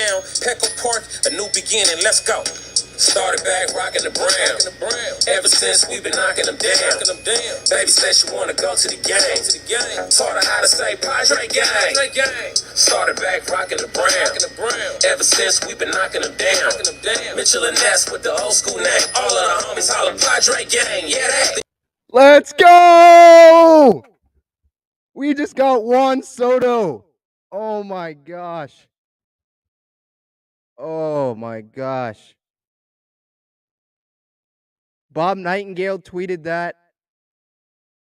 down. Petco Park, a new beginning. Let's go. Started back rocking the brown. Ever since we been knocking them down. Baby said she wanna go to the game. Taught her how to say Padres gang. Started back rocking the brown. Ever since we been knocking them down. Mitchell and Ness with the old school name. All of the homies holler Padres gang. Yeah, they. Let's go! We just got Juan Soto. Oh my gosh. Oh my gosh. Bob Nightingale tweeted that,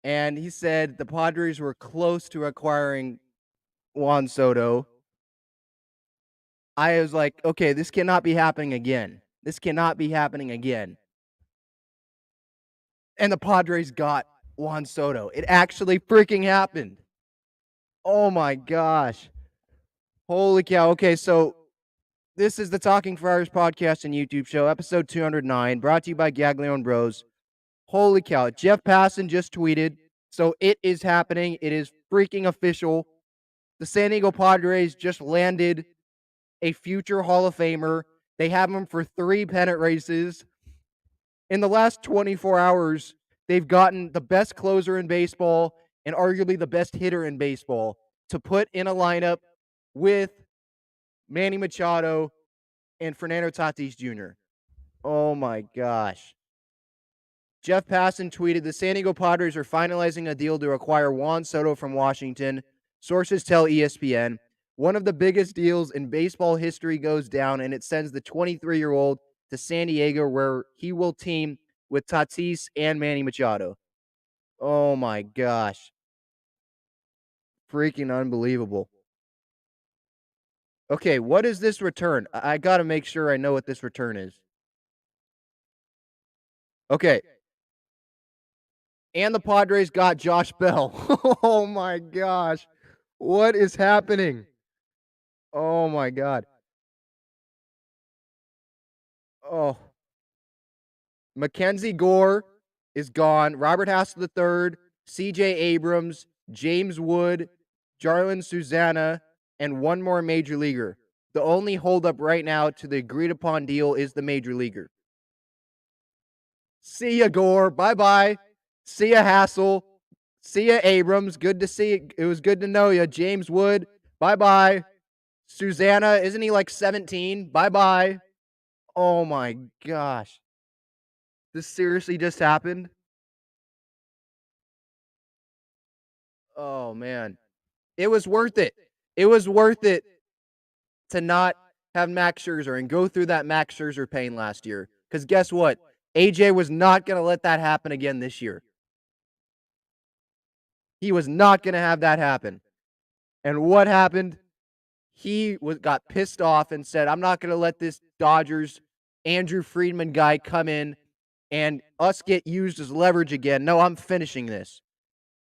and he said the Padres were close to acquiring Juan Soto. I was like, okay, this cannot be happening again. This cannot be happening again. And the Padres got Juan Soto. It actually freaking happened. Oh my gosh. Holy cow. Okay, so this is the Talking Friars podcast and YouTube show, episode 209, brought to you by GAGLIONE Bros. Holy cow. Jeff Passan just tweeted, so it is happening. It is freaking official. The San Diego Padres just landed a future Hall of Famer. They have him for 3 pennant races. In the last 24 hours, they've gotten the best closer in baseball and arguably the best hitter in baseball to put in a lineup with Manny Machado and Fernando Tatis Jr. Oh my gosh. Jeff Passan tweeted, the San Diego Padres are finalizing a deal to acquire Juan Soto from Washington. Sources tell ESPN. One of the biggest deals in baseball history goes down, and it sends the 23-year-old to San Diego, where he will team with Tatis and Manny Machado. Oh my gosh. Freaking unbelievable. Okay, what is this return? I got to make sure I know what this return is. Okay. And the Padres got Josh Bell. Oh my gosh. What is happening? Oh my God. Oh. Mackenzie Gore is gone. Robert Hassel III, CJ Abrams, James Wood, Jarlin Susana, and one more major leaguer. The only holdup right now to the agreed upon deal is the major leaguer. See ya, Gore. Bye-bye. See ya, Hassel. See ya, Abrams. Good to see you. It was good to know you. James Wood. Bye-bye. Susana, isn't he like 17? Bye-bye. Oh my gosh. This seriously just happened? Oh man. It was worth it. It was worth it to not have Max Scherzer and go through that Max Scherzer pain last year. Because guess what? AJ was not going to let that happen again this year. He was not going to have that happen. And what happened? He got pissed off and said, I'm not going to let this Dodgers Andrew Friedman guy come in and us get used as leverage again. No, I'm finishing this.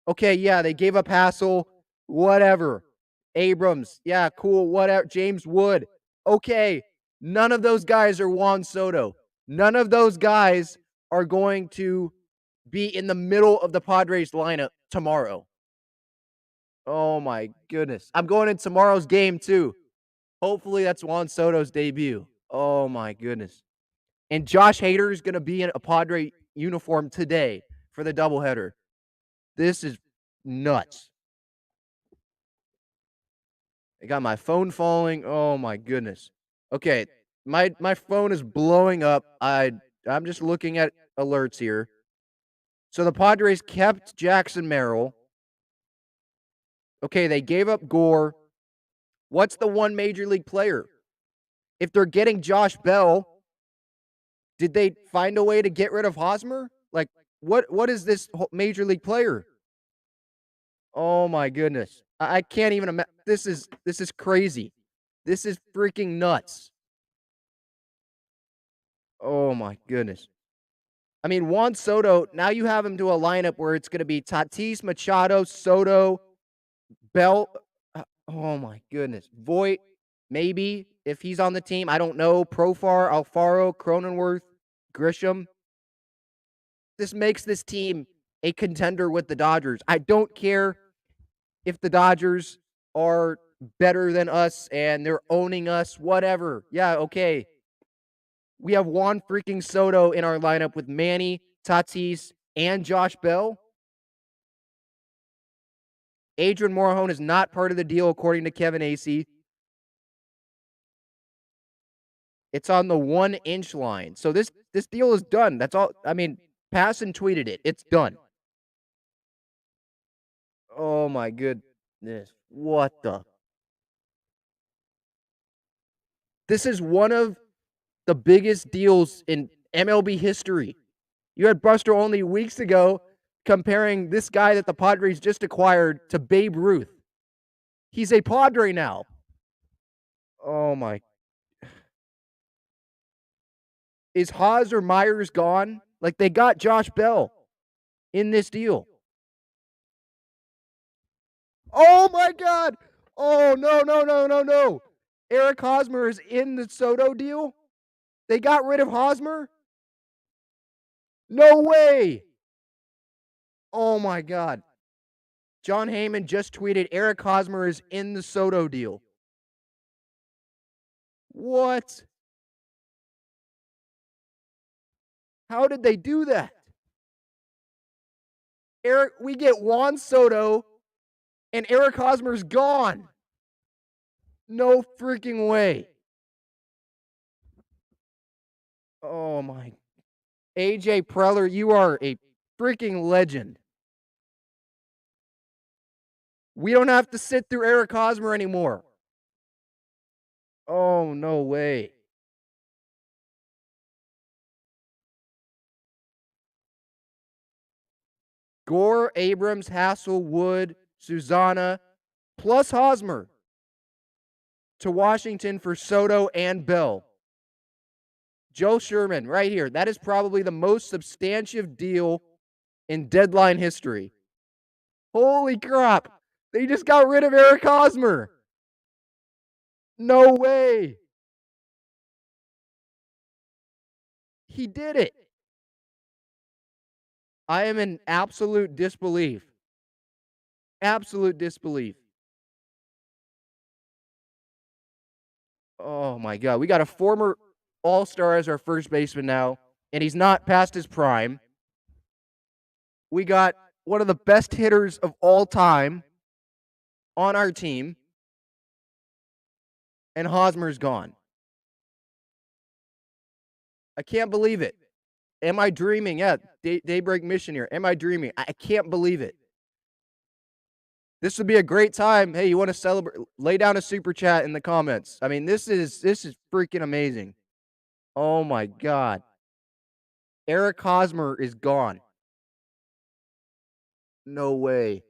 Okay, yeah, they gave up Hassel, whatever. Abrams, yeah, cool, whatever. James Wood, okay. None of those guys are Juan Soto. None of those guys are going to be in the middle of the Padres lineup tomorrow. Oh my goodness. I'm going in tomorrow's game too. Hopefully that's Juan Soto's debut. Oh my goodness. And Josh Hader is going to be in a Padre uniform today for the doubleheader. This is nuts. I got my phone falling. Oh my goodness. Okay, my phone is blowing up. I'm just looking at alerts here. So the Padres kept Jackson Merrill. Okay, they gave up Gore. What's the one major league player? If they're getting Josh Bell, did they find a way to get rid of Hosmer? Like, what is this major league player? Oh my goodness. I can't even imagine. This is crazy. This is freaking nuts. Oh my goodness. I mean, Juan Soto, now you have him to a lineup where it's going to be Tatis, Machado, Soto, Bell. Oh my goodness. Voit, maybe, if he's on the team. I don't know. Profar, Alfaro, Cronenworth, Grisham. This makes this team a contender with the Dodgers. I don't care if the Dodgers are better than us and they're owning us, whatever. Yeah, okay. We have Juan freaking Soto in our lineup with Manny, Tatis, and Josh Bell. Adrian Morejon is not part of the deal, according to Kevin Acee. It's on the 1-inch line. So this deal is done. That's all. I mean, Passan tweeted it. It's done. Oh my goodness. What the? This is one of the biggest deals in MLB history. You had Buster only weeks ago comparing this guy that the Padres just acquired to Babe Ruth. He's a Padre now. Oh my. Is Haas or Myers gone? Like, they got Josh Bell in this deal. Oh my God. Oh, no. Eric Hosmer is in the Soto deal? They got rid of Hosmer? No way. Oh my God. John Heyman just tweeted Eric Hosmer is in the Soto deal. What? How did they do that? We get Juan Soto and Eric Hosmer's gone. No freaking way. Oh my. AJ Preller, you are a freaking legend. We don't have to sit through Eric Hosmer anymore. Oh, no way. Gore, Abrams, Hassel, Wood, Susanna, plus Hosmer to Washington for Soto and Bell. Joe Sherman, right here. That is probably the most substantive deal in deadline history. Holy crap. They just got rid of Eric Hosmer. No way. He did it. I am in absolute disbelief. Absolute disbelief. Oh my God. We got a former All-Star as our first baseman now, and he's not past his prime. We got one of the best hitters of all time on our team, and Hosmer's gone. I can't believe it. Am I dreaming? Yeah, Daybreak Mission here. Am I dreaming? I can't believe it. This would be a great time. Hey, you want to celebrate? Lay down a super chat in the comments. I mean, this is freaking amazing. Oh my God. Eric Hosmer is gone. No way.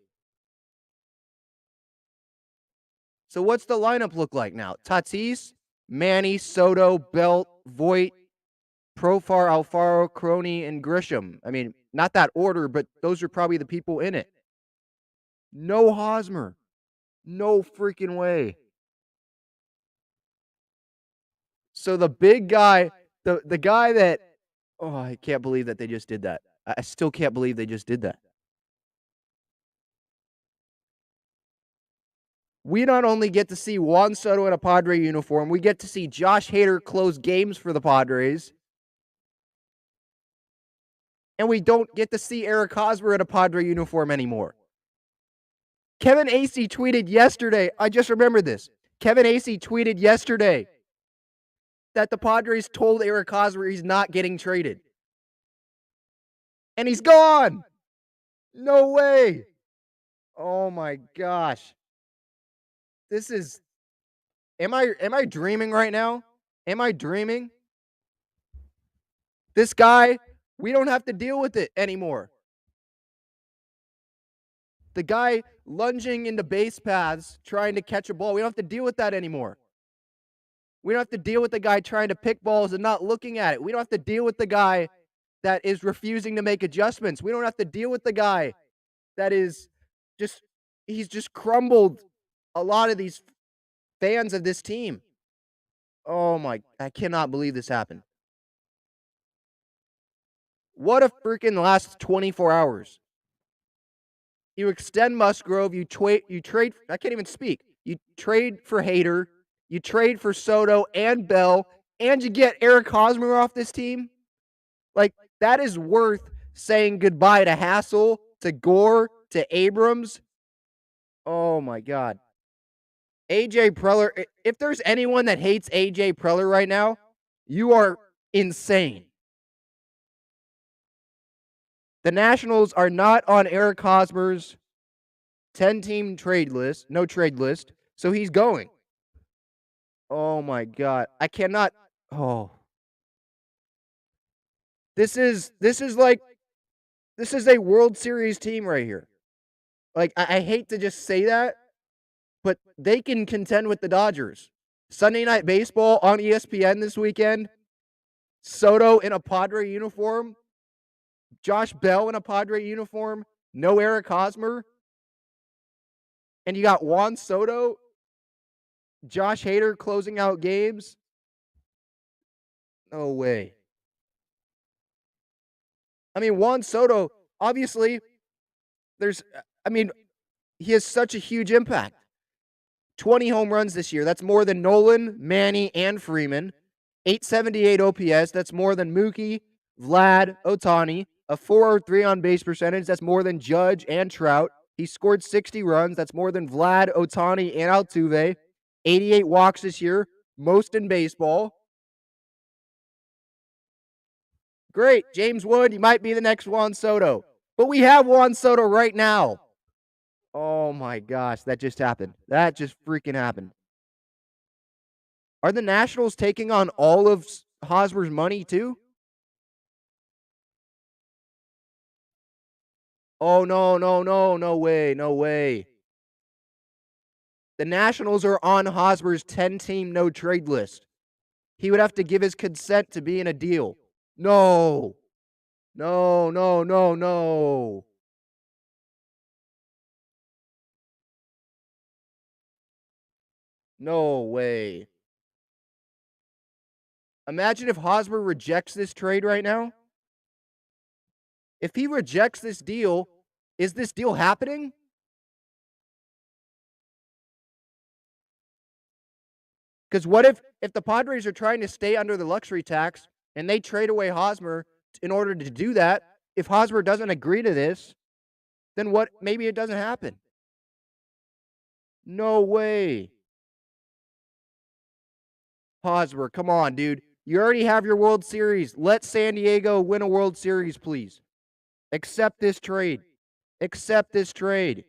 So what's the lineup look like now? Tatis, Manny, Soto, Belt, Voit, Profar, Alfaro, Crony, and Grisham. I mean, not that order, but those are probably the people in it. No Hosmer. No freaking way. So the big guy, the guy that, oh, I can't believe that they just did that. I still can't believe they just did that. We not only get to see Juan Soto in a Padre uniform, we get to see Josh Hader close games for the Padres. And we don't get to see Eric Hosmer in a Padre uniform anymore. Kevin Acee tweeted yesterday, I just remembered this. Kevin Acee tweeted yesterday that the Padres told Eric Hosmer he's not getting traded. And he's gone. No way. Oh my gosh. This is, am I dreaming right now? Am I dreaming? This guy, we don't have to deal with it anymore. The guy lunging into base paths trying to catch a ball, we don't have to deal with that anymore. We don't have to deal with the guy trying to pick balls and not looking at it. We don't have to deal with the guy that is refusing to make adjustments. We don't have to deal with the guy that is he's just crumbled a lot of these fans of this team. Oh my, I cannot believe this happened. What a freaking last 24 hours. You extend Musgrove, you trade, I can't even speak. You trade for Hader, you trade for Soto and Bell, and you get Eric Hosmer off this team. Like, that is worth saying goodbye to Hassel, to Gore, to Abrams. Oh my God. AJ Preller, if there's anyone that hates AJ Preller right now, you are insane. The Nationals are not on Eric Hosmer's 10-team trade list, no trade list, so he's going. Oh my God. I cannot. Oh. This is a World Series team right here. Like, I hate to just say that, but they can contend with the Dodgers. Sunday Night Baseball on ESPN this weekend. Soto in a Padre uniform. Josh Bell in a Padre uniform. No Eric Hosmer. And you got Juan Soto, Josh Hader closing out games. No way. I mean, Juan Soto, obviously, he has such a huge impact. 20 home runs this year. That's more than Nolan, Manny, and Freeman. 878 OPS. That's more than Mookie, Vlad, Ohtani. A 403 on base percentage. That's more than Judge and Trout. He scored 60 runs. That's more than Vlad, Ohtani, and Altuve. 88 walks this year. Most in baseball. Great. James Wood, you might be the next Juan Soto. But we have Juan Soto right now. Oh my gosh, that just happened. That just freaking happened. Are the Nationals taking on all of Hosmer's money too? Oh, no way, no way. The Nationals are on Hosmer's 10-team no-trade list. He would have to give his consent to be in a deal. No. No. No way. Imagine if Hosmer rejects this trade right now. If he rejects this deal, is this deal happening? Because what if the Padres are trying to stay under the luxury tax and they trade away Hosmer in order to do that? If Hosmer doesn't agree to this, then what? Maybe it doesn't happen. No way. Hosmer, come on, dude. You already have your World Series. Let San Diego win a World Series, please. Accept this trade. Accept this trade.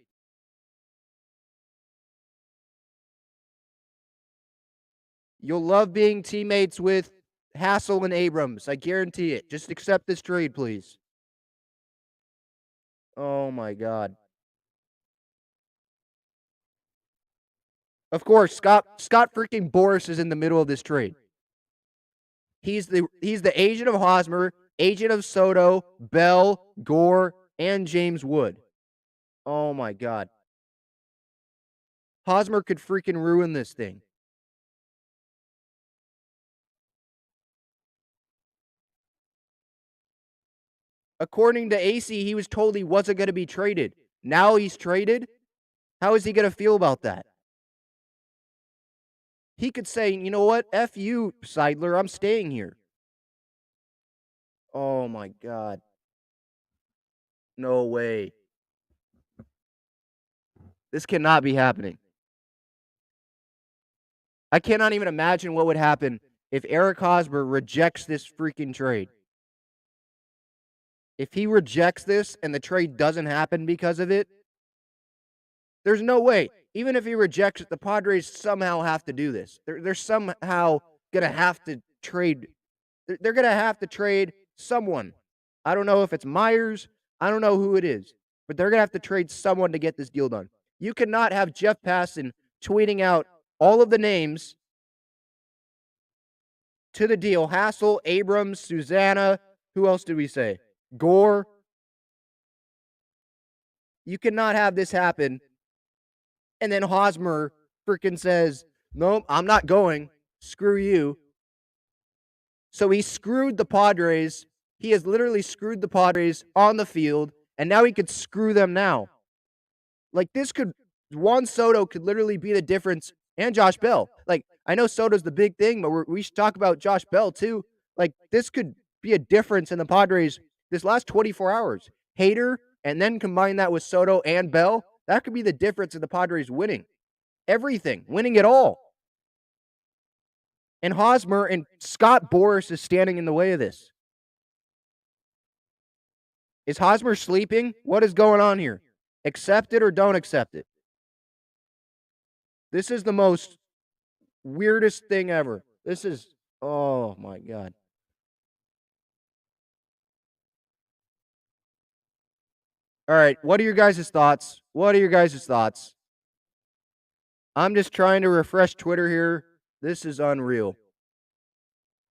You'll love being teammates with Hassel and Abrams. I guarantee it. Just accept this trade, please. Oh my God. Of course, Scott freaking Boras is in the middle of this trade. He's the agent of Hosmer, agent of Soto, Bell, Gore, and James Wood. Oh my God. Hosmer could freaking ruin this thing. According to AC, he was told he wasn't going to be traded. Now he's traded. How is he going to feel about that? He could say, you know what? F you, Seidler. I'm staying here. Oh my God. No way. This cannot be happening. I cannot even imagine what would happen if Eric Hosmer rejects this freaking trade. If he rejects this and the trade doesn't happen because of it, there's no way. Even if he rejects it, the Padres somehow have to do this. They're somehow going to have to trade. They're going to have to trade someone. I don't know if it's Myers. I don't know who it is. But they're going to have to trade someone to get this deal done. You cannot have Jeff Passan tweeting out all of the names to the deal. Hassel, Abrams, Susanna. Who else did we say? Gore. You cannot have this happen. And then Hosmer freaking says, nope, I'm not going. Screw you. So he screwed the Padres. He has literally screwed the Padres on the field. And now he could screw them now. Like, this could Juan Soto could literally be the difference, and Josh Bell. Like, I know Soto's the big thing, but we should talk about Josh Bell too. Like, this could be a difference in the Padres this last 24 hours. Hader, and then combine that with Soto and Bell. That could be the difference in the Padres winning everything, winning it all. And Hosmer and Scott Boras is standing in the way of this. Is Hosmer sleeping? What is going on here? Accept it or don't accept it. This is the most weirdest thing ever. This is, oh my God. All right, what are your guys' thoughts? What are your guys' thoughts? I'm just trying to refresh Twitter here. This is unreal.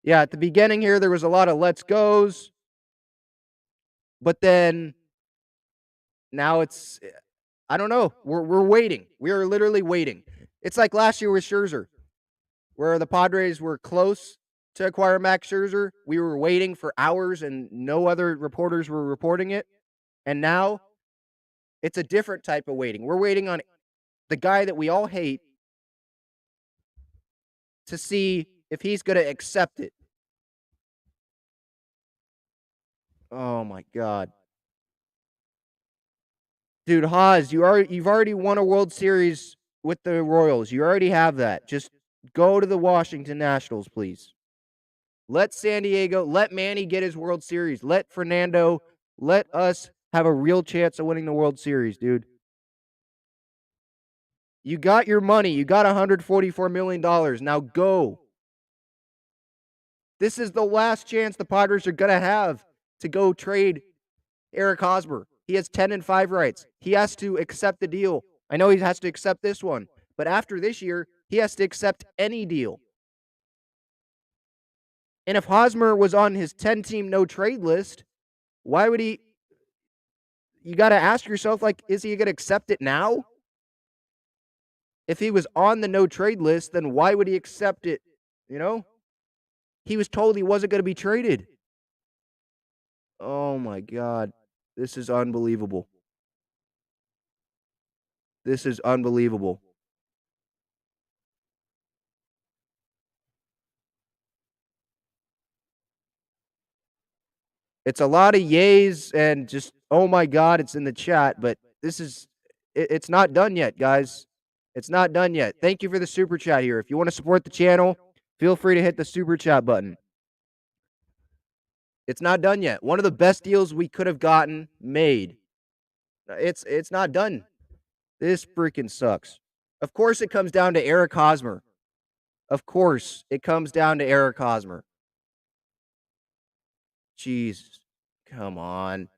Yeah, at the beginning here, there was a lot of let's goes. But then now it's, I don't know. We're waiting. We are literally waiting. It's like last year with Scherzer, where the Padres were close to acquire Max Scherzer. We were waiting for hours and no other reporters were reporting it. And now it's a different type of waiting. We're waiting on the guy that we all hate to see if he's going to accept it. Oh my God. Dude, Haas, you've already won a World Series with the Royals. You already have that. Just go to the Washington Nationals, please. Let San Diego, let Manny get his World Series. Let Fernando, let us have a real chance of winning the World Series, dude. You got your money. You got $144 million. Now go. This is the last chance the Padres are going to have to go trade Eric Hosmer. He has 10-5 rights. He has to accept the deal. I know he has to accept this one, but after this year, he has to accept any deal. And if Hosmer was on his 10-team no-trade list, why would he? You got to ask yourself, like, is he going to accept it now? If he was on the no-trade list, then why would he accept it? You know? He was told he wasn't going to be traded. Oh, my God. This is unbelievable. This is unbelievable. It's a lot of yays and just, oh my God, it's in the chat, but it's not done yet, guys. It's not done yet. Thank you for the super chat here. If you want to support the channel, feel free to hit the super chat button. It's not done yet. One of the best deals we could have gotten made. It's not done. This freaking sucks. Of course it comes down to Eric Hosmer. Of course it comes down to Eric Hosmer. Jesus. Come on.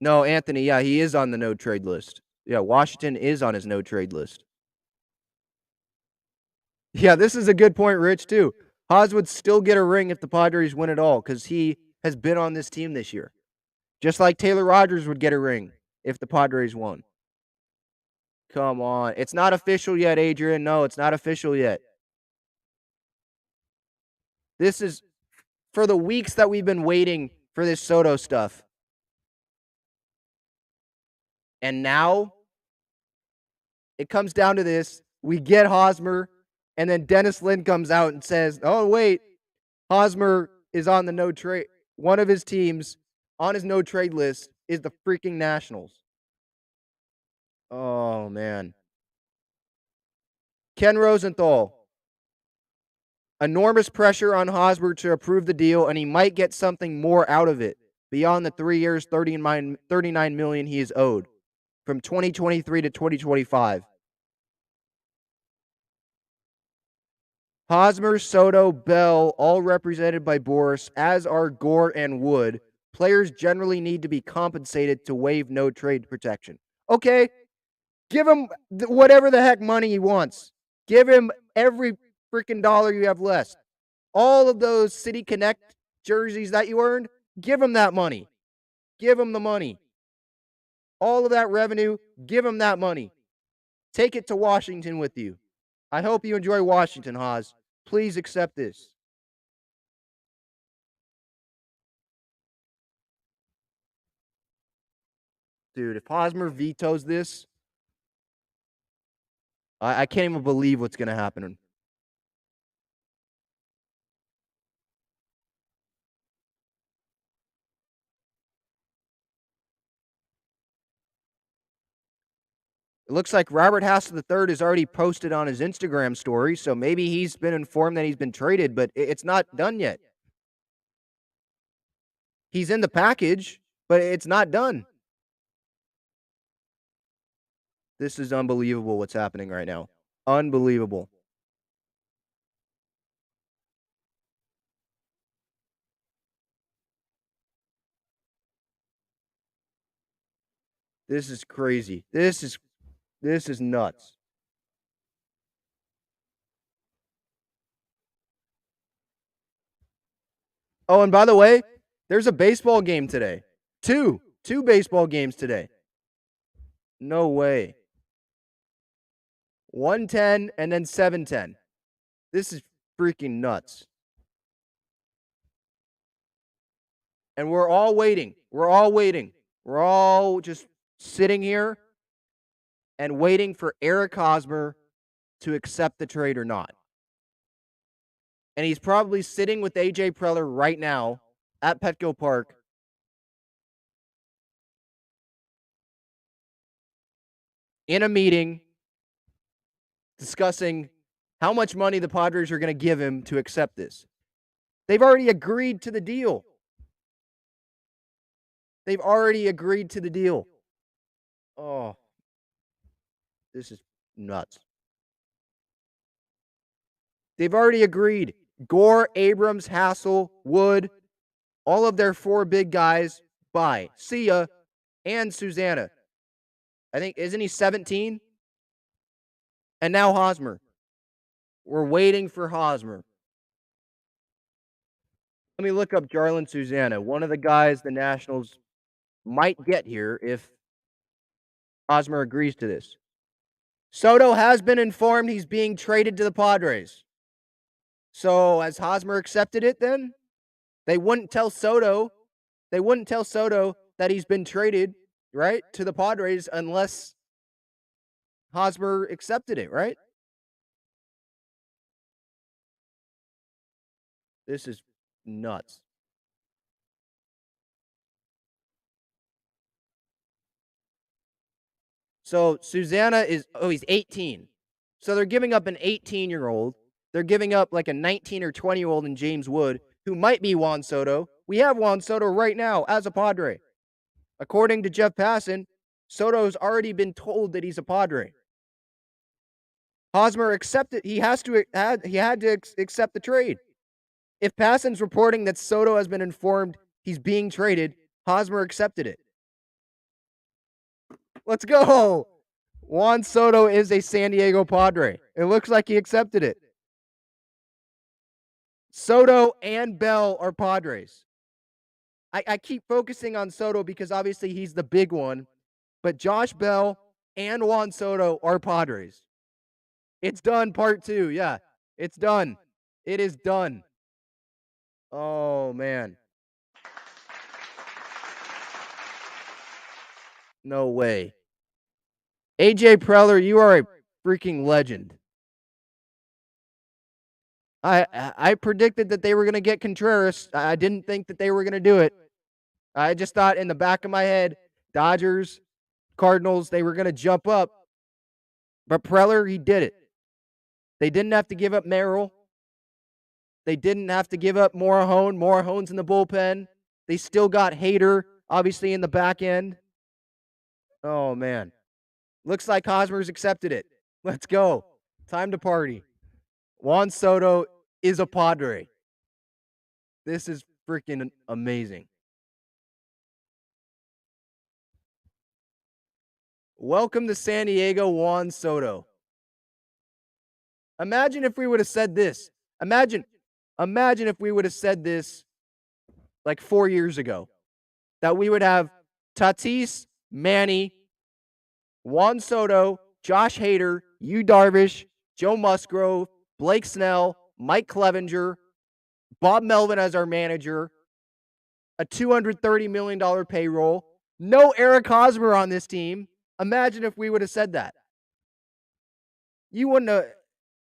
No, Anthony, yeah, he is on the no trade list. Yeah, Washington is on his no trade list. Yeah, this is a good point, Rich, too. Haas would still get a ring if the Padres win it all because he has been on this team this year. Just like Taylor Rogers would get a ring if the Padres won. Come on. It's not official yet, Adrian. No, it's not official yet. This is for the weeks that we've been waiting for this Soto stuff. And now it comes down to this. We get Hosmer, and then Dennis Lin comes out and says, oh, wait, Hosmer is on the no trade. One of his teams on his no trade list is the freaking Nationals. Oh, man. Ken Rosenthal. Enormous pressure on Hosmer to approve the deal, and he might get something more out of it beyond the 3 years, $39 million he is owed from 2023 to 2025. Hosmer, Soto, Bell, all represented by Boras, as are Gore and Wood. Players generally need to be compensated to waive no trade protection. Okay, give him whatever the heck money he wants. Give him every freaking dollar you have left. All of those City Connect jerseys that you earned, give him that money. Give him the money. All of that revenue, give him that money. Take it to Washington with you. I hope you enjoy Washington, Haas. Please accept this. Dude, if Hosmer vetoes this, I can't even believe what's going to happen. It looks like Robert Hassel III has already posted on his Instagram story, so maybe he's been informed that he's been traded, but it's not done yet. He's in the package, but it's not done. This is unbelievable what's happening right now. Unbelievable. This is crazy. This is nuts. Oh, and by the way, there's a baseball game today. Two baseball games today. No way. 1:10 and then 7:10. This is freaking nuts. And we're all waiting. We're all waiting. We're all just sitting here and waiting for Eric Hosmer to accept the trade or not. And he's probably sitting with AJ Preller right now at Petco Park in a meeting discussing how much money the Padres are going to give him to accept this. They've already agreed to the deal. They've already agreed to the deal. Oh, this is nuts. They've already agreed. Gore, Abrams, Hassel, Wood, all of their four big guys, bye. See ya. And Susanna. I think, isn't he 17? And now Hosmer. We're waiting for Hosmer. Let me look up Jarlin Susanna, one of the guys the Nationals might get here if Hosmer agrees to this. Soto has been informed he's being traded to the Padres. So has Hosmer accepted it then? They wouldn't tell Soto. They wouldn't tell Soto that he's been traded, right, to the Padres unless Hosmer accepted it, right? This is nuts. So Susanna he's 18. So they're giving up an 18-year-old. They're giving up like a 19 or 20-year-old in James Wood, who might be Juan Soto. We have Juan Soto right now as a Padre. According to Jeff Passan, Soto's already been told that he's a Padre. Hosmer accepted. He had to accept the trade. If Passan's reporting that Soto has been informed he's being traded, Hosmer accepted it. Let's go. Juan Soto is a San Diego Padre. It looks like he accepted it. Soto and Bell are Padres. I keep focusing on Soto because obviously he's the big one, but Josh Bell and Juan Soto are Padres. It's done, part 2. Yeah, it's done. It is done. Oh, man. No way. AJ Preller, you are a freaking legend. I predicted that they were going to get Contreras. I didn't think that they were going to do it. I just thought in the back of my head, Dodgers, Cardinals, they were going to jump up. But Preller, he did it. They didn't have to give up Merrill. They didn't have to give up Morahone. Morahone's in the bullpen. They still got Hader, obviously, in the back end. Oh, man. Looks like Hosmer's accepted it. Let's go. Time to party. Juan Soto is a Padre. This is freaking amazing. Welcome to San Diego, Juan Soto. Imagine if we would have said this. Imagine if we would have said this like 4 years ago. That we would have Tatis, Manny, Juan Soto, Josh Hader, Yu Darvish, Joe Musgrove, Blake Snell, Mike Clevenger, Bob Melvin as our manager, a $230 million payroll, No Eric Hosmer on this team. Imagine if we would have said that. You wouldn't have.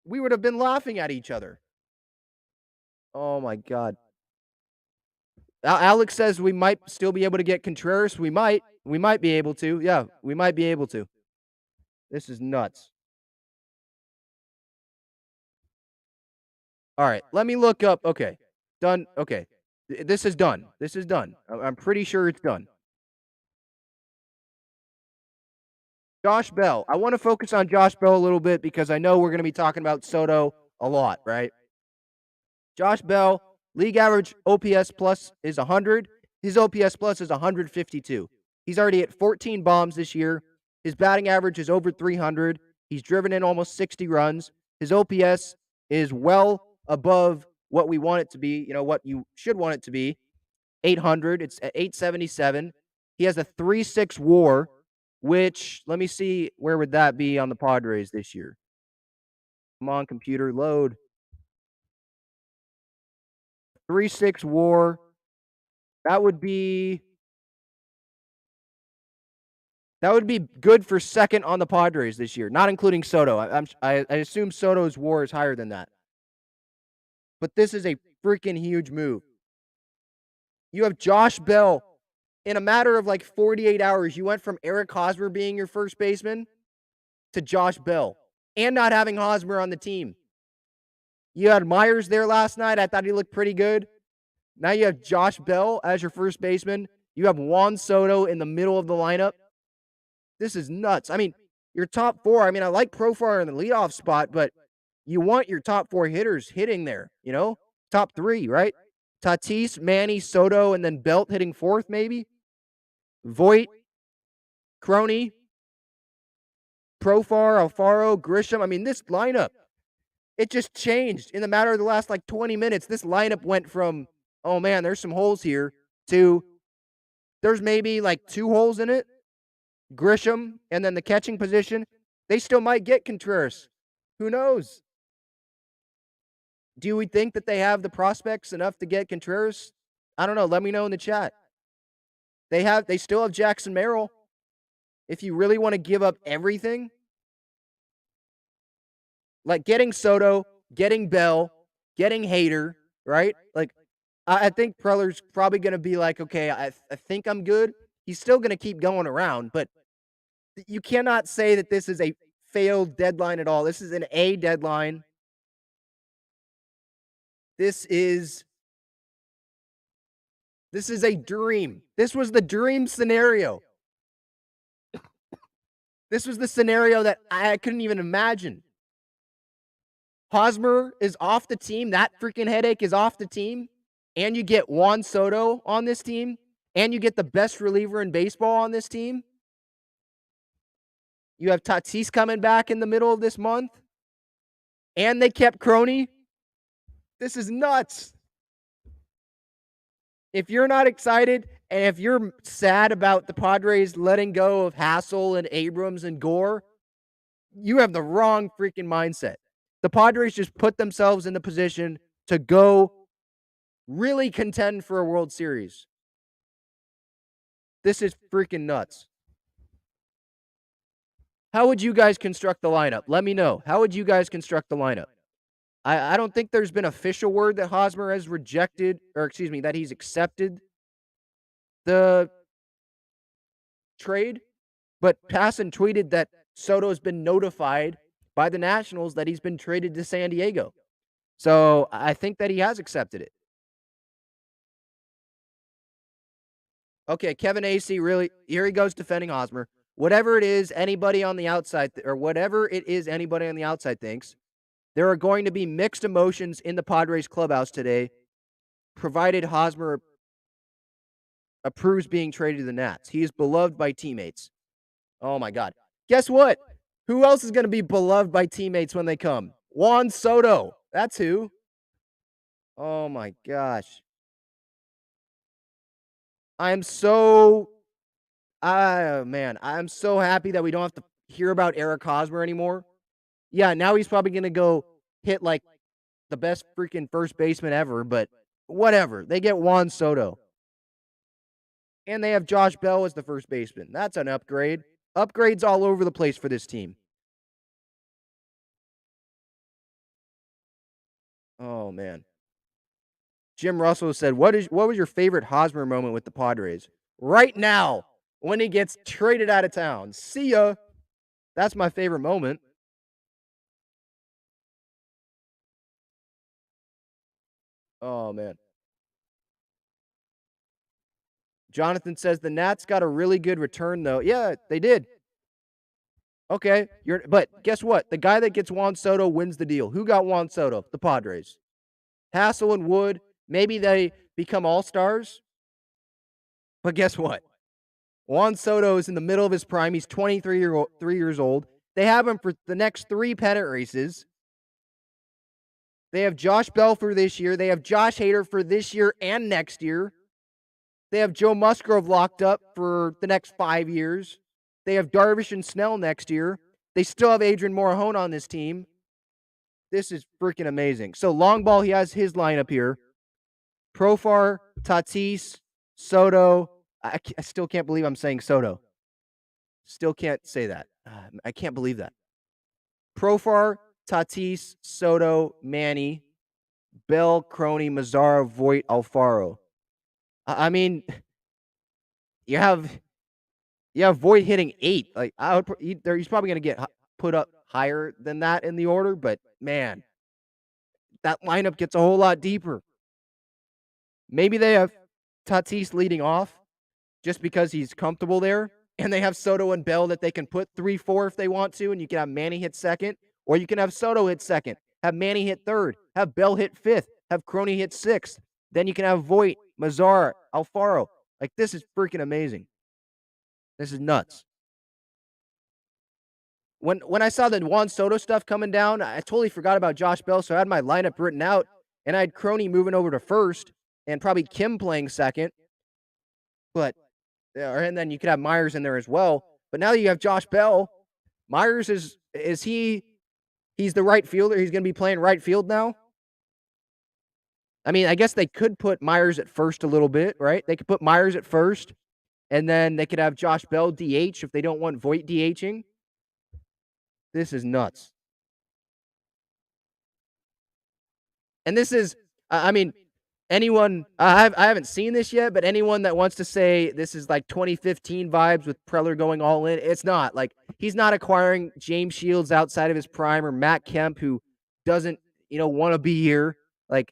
We would have been laughing at each other. Oh my God. Alex says we might still be able to get Contreras. We might. We might be able to. Yeah, we might be able to. This is nuts. All right, let me look up. Okay, done. Okay, this is done. This is done. I'm pretty sure it's done. Josh Bell. I want to focus on Josh Bell a little bit because I know we're going to be talking about Soto a lot, right? Josh Bell, league average OPS plus is 100. His OPS plus is 152. He's already at 14 bombs this year. His batting average is over 300. He's driven in almost 60 runs. His OPS is well above what we want it to be, what you should want it to be. 800. It's at 877. He has a 3.6 WAR, which let me see, where would that be on the Padres this year? Come on, computer, load. 3.6 WAR. That would be good for second on the Padres this year, not including Soto. I assume Soto's WAR is higher than that. But this is a freaking huge move. You have Josh Bell. In a matter of like 48 hours, you went from Eric Hosmer being your first baseman to Josh Bell and not having Hosmer on the team. You had Myers there last night. I thought he looked pretty good. Now you have Josh Bell as your first baseman. You have Juan Soto in the middle of the lineup. This is nuts. I mean, your top four, I like Profar in the leadoff spot, but you want your top four hitters hitting there, Top three, right? Tatis, Manny, Soto, and then Belt hitting fourth, maybe? Voit, Crony, Profar, Alfaro, Grisham. This lineup, it just changed in the matter of the last 20 minutes. This lineup went from, oh man, there's some holes here, to there's maybe 2 holes in it. Grisham, and then the catching position, they still might get Contreras. Who knows? Do we think that they have the prospects enough to get Contreras? I don't know. Let me know in the chat. They still have Jackson Merrill. If you really want to give up everything, like getting Soto, getting Bell, getting Hader, right? I think Preller's probably going to be okay, I think I'm good. He's still going to keep going around, but you cannot say that this is a failed deadline at all. This is an A deadline. This is a dream. This was the dream scenario. This was the scenario that I couldn't even imagine. Hosmer is off the team. That freaking headache is off the team. And you get Juan Soto on this team. And you get the best reliever in baseball on this team. You have Tatis coming back in the middle of this month. And they kept Crony. This is nuts. If you're not excited and if you're sad about the Padres letting go of Hassel and Abrams and Gore, you have the wrong freaking mindset. The Padres just put themselves in the position to go really contend for a World Series. This is freaking nuts. How would you guys construct the lineup? Let me know. How would you guys construct the lineup? I don't think there's been official word that Hosmer has rejected, that he's accepted the trade. But Passan tweeted that Soto's been notified by the Nationals that he's been traded to San Diego. So I think that he has accepted it. Okay, Kevin AC, really, here he goes defending Hosmer. Whatever it is anybody on the outside thinks, there are going to be mixed emotions in the Padres clubhouse today, provided Hosmer approves being traded to the Nats. He is beloved by teammates. Oh, my God. Guess what? Who else is going to be beloved by teammates when they come? Juan Soto. That's who. Oh, my gosh. I'm so happy that we don't have to hear about Eric Hosmer anymore. Yeah, now he's probably going to go hit the best freaking first baseman ever, but whatever. They get Juan Soto. And they have Josh Bell as the first baseman. That's an upgrade. Upgrades all over the place for this team. Oh, man. Jim Russell said, what was your favorite Hosmer moment with the Padres? Right now, when he gets traded out of town. See ya. That's my favorite moment. Oh, man. Jonathan says the Nats got a really good return, though. Yeah, they did. Okay, but guess what? The guy that gets Juan Soto wins the deal. Who got Juan Soto? The Padres. Hassel and Wood, maybe they become all-stars. But guess what? Juan Soto is in the middle of his prime. He's 3 years old. They have him for the next 3 pennant races. They have Josh Bell for this year. They have Josh Hader for this year and next year. They have Joe Musgrove locked up for the next 5 years. They have Darvish and Snell next year. They still have Adrian Morejon on this team. This is freaking amazing. So long ball, he has his lineup here. Profar, Tatis, Soto. I still can't believe I'm saying Soto. Still can't say that. I can't believe that. Profar, Tatis, Soto, Manny, Bell, Crony, Mazzara, Voit, Alfaro. I mean, you have Voit hitting 8. Like he's probably going to get put up higher than that in the order, but man, that lineup gets a whole lot deeper. Maybe they have Tatis leading off just because he's comfortable there, and they have Soto and Bell that they can put 3-4 if they want to, and you can have Manny hit second, or you can have Soto hit second, have Manny hit third, have Bell hit fifth, have Crony hit sixth. Then you can have Voit, Mazzara, Alfaro. Like, this is freaking amazing. This is nuts. When I saw the Juan Soto stuff coming down, I totally forgot about Josh Bell, so I had my lineup written out, and I had Crony moving over to first, and probably Kim playing second. But and then you could have Myers in there as well. But now that you have Josh Bell, Myers he's the right fielder. He's going to be playing right field now. I mean, I guess they could put Myers at first a little bit, right? They could put Myers at first, and then they could have Josh Bell DH if they don't want Voit DHing. This is nuts. And this is, I mean, anyone, I haven't seen this yet, but anyone that wants to say this is like 2015 vibes with Preller going all in, it's not. Like, he's not acquiring James Shields outside of his prime or Matt Kemp, who doesn't, want to be here. Like,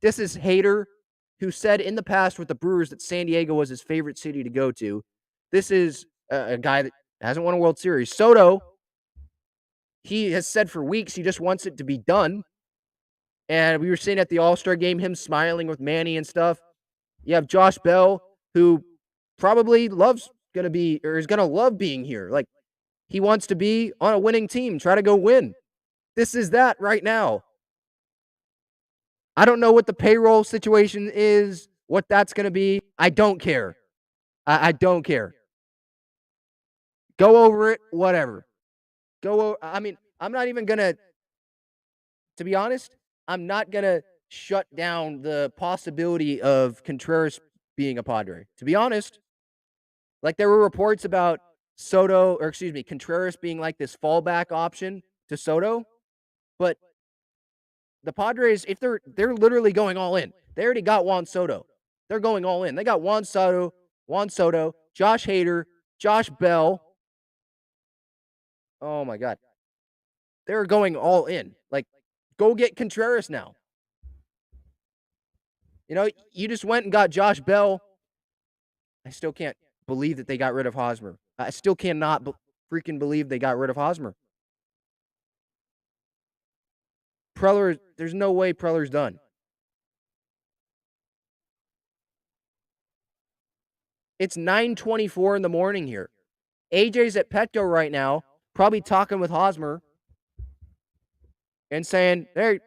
this is Hader, who said in the past with the Brewers that San Diego was his favorite city to go to. This is a guy that hasn't won a World Series. Soto, he has said for weeks he just wants it to be done. And we were seeing at the All-Star game him smiling with Manny and stuff. You have Josh Bell, who probably is going to love being here. Like, he wants to be on a winning team, try to go win. This is that right now. I don't know what the payroll situation is, what that's going to be. I don't care. I don't care. Go over it, whatever. I mean, I'm not even going to be honest, I'm not going to shut down the possibility of Contreras being a Padre. To be honest, like, there were reports about Contreras being like this fallback option to Soto, but the Padres, if they're literally going all in. They already got Juan Soto. They're going all in. They got Juan Soto, Josh Hader, Josh Bell. Oh my God. They're going all in. Like, go get Contreras now. You just went and got Josh Bell. I still can't believe that they got rid of Hosmer. I still cannot freaking believe they got rid of Hosmer. Preller, there's no way Preller's done. It's 9:24 in the morning here. AJ's at Petco right now, probably talking with Hosmer and saying, hey,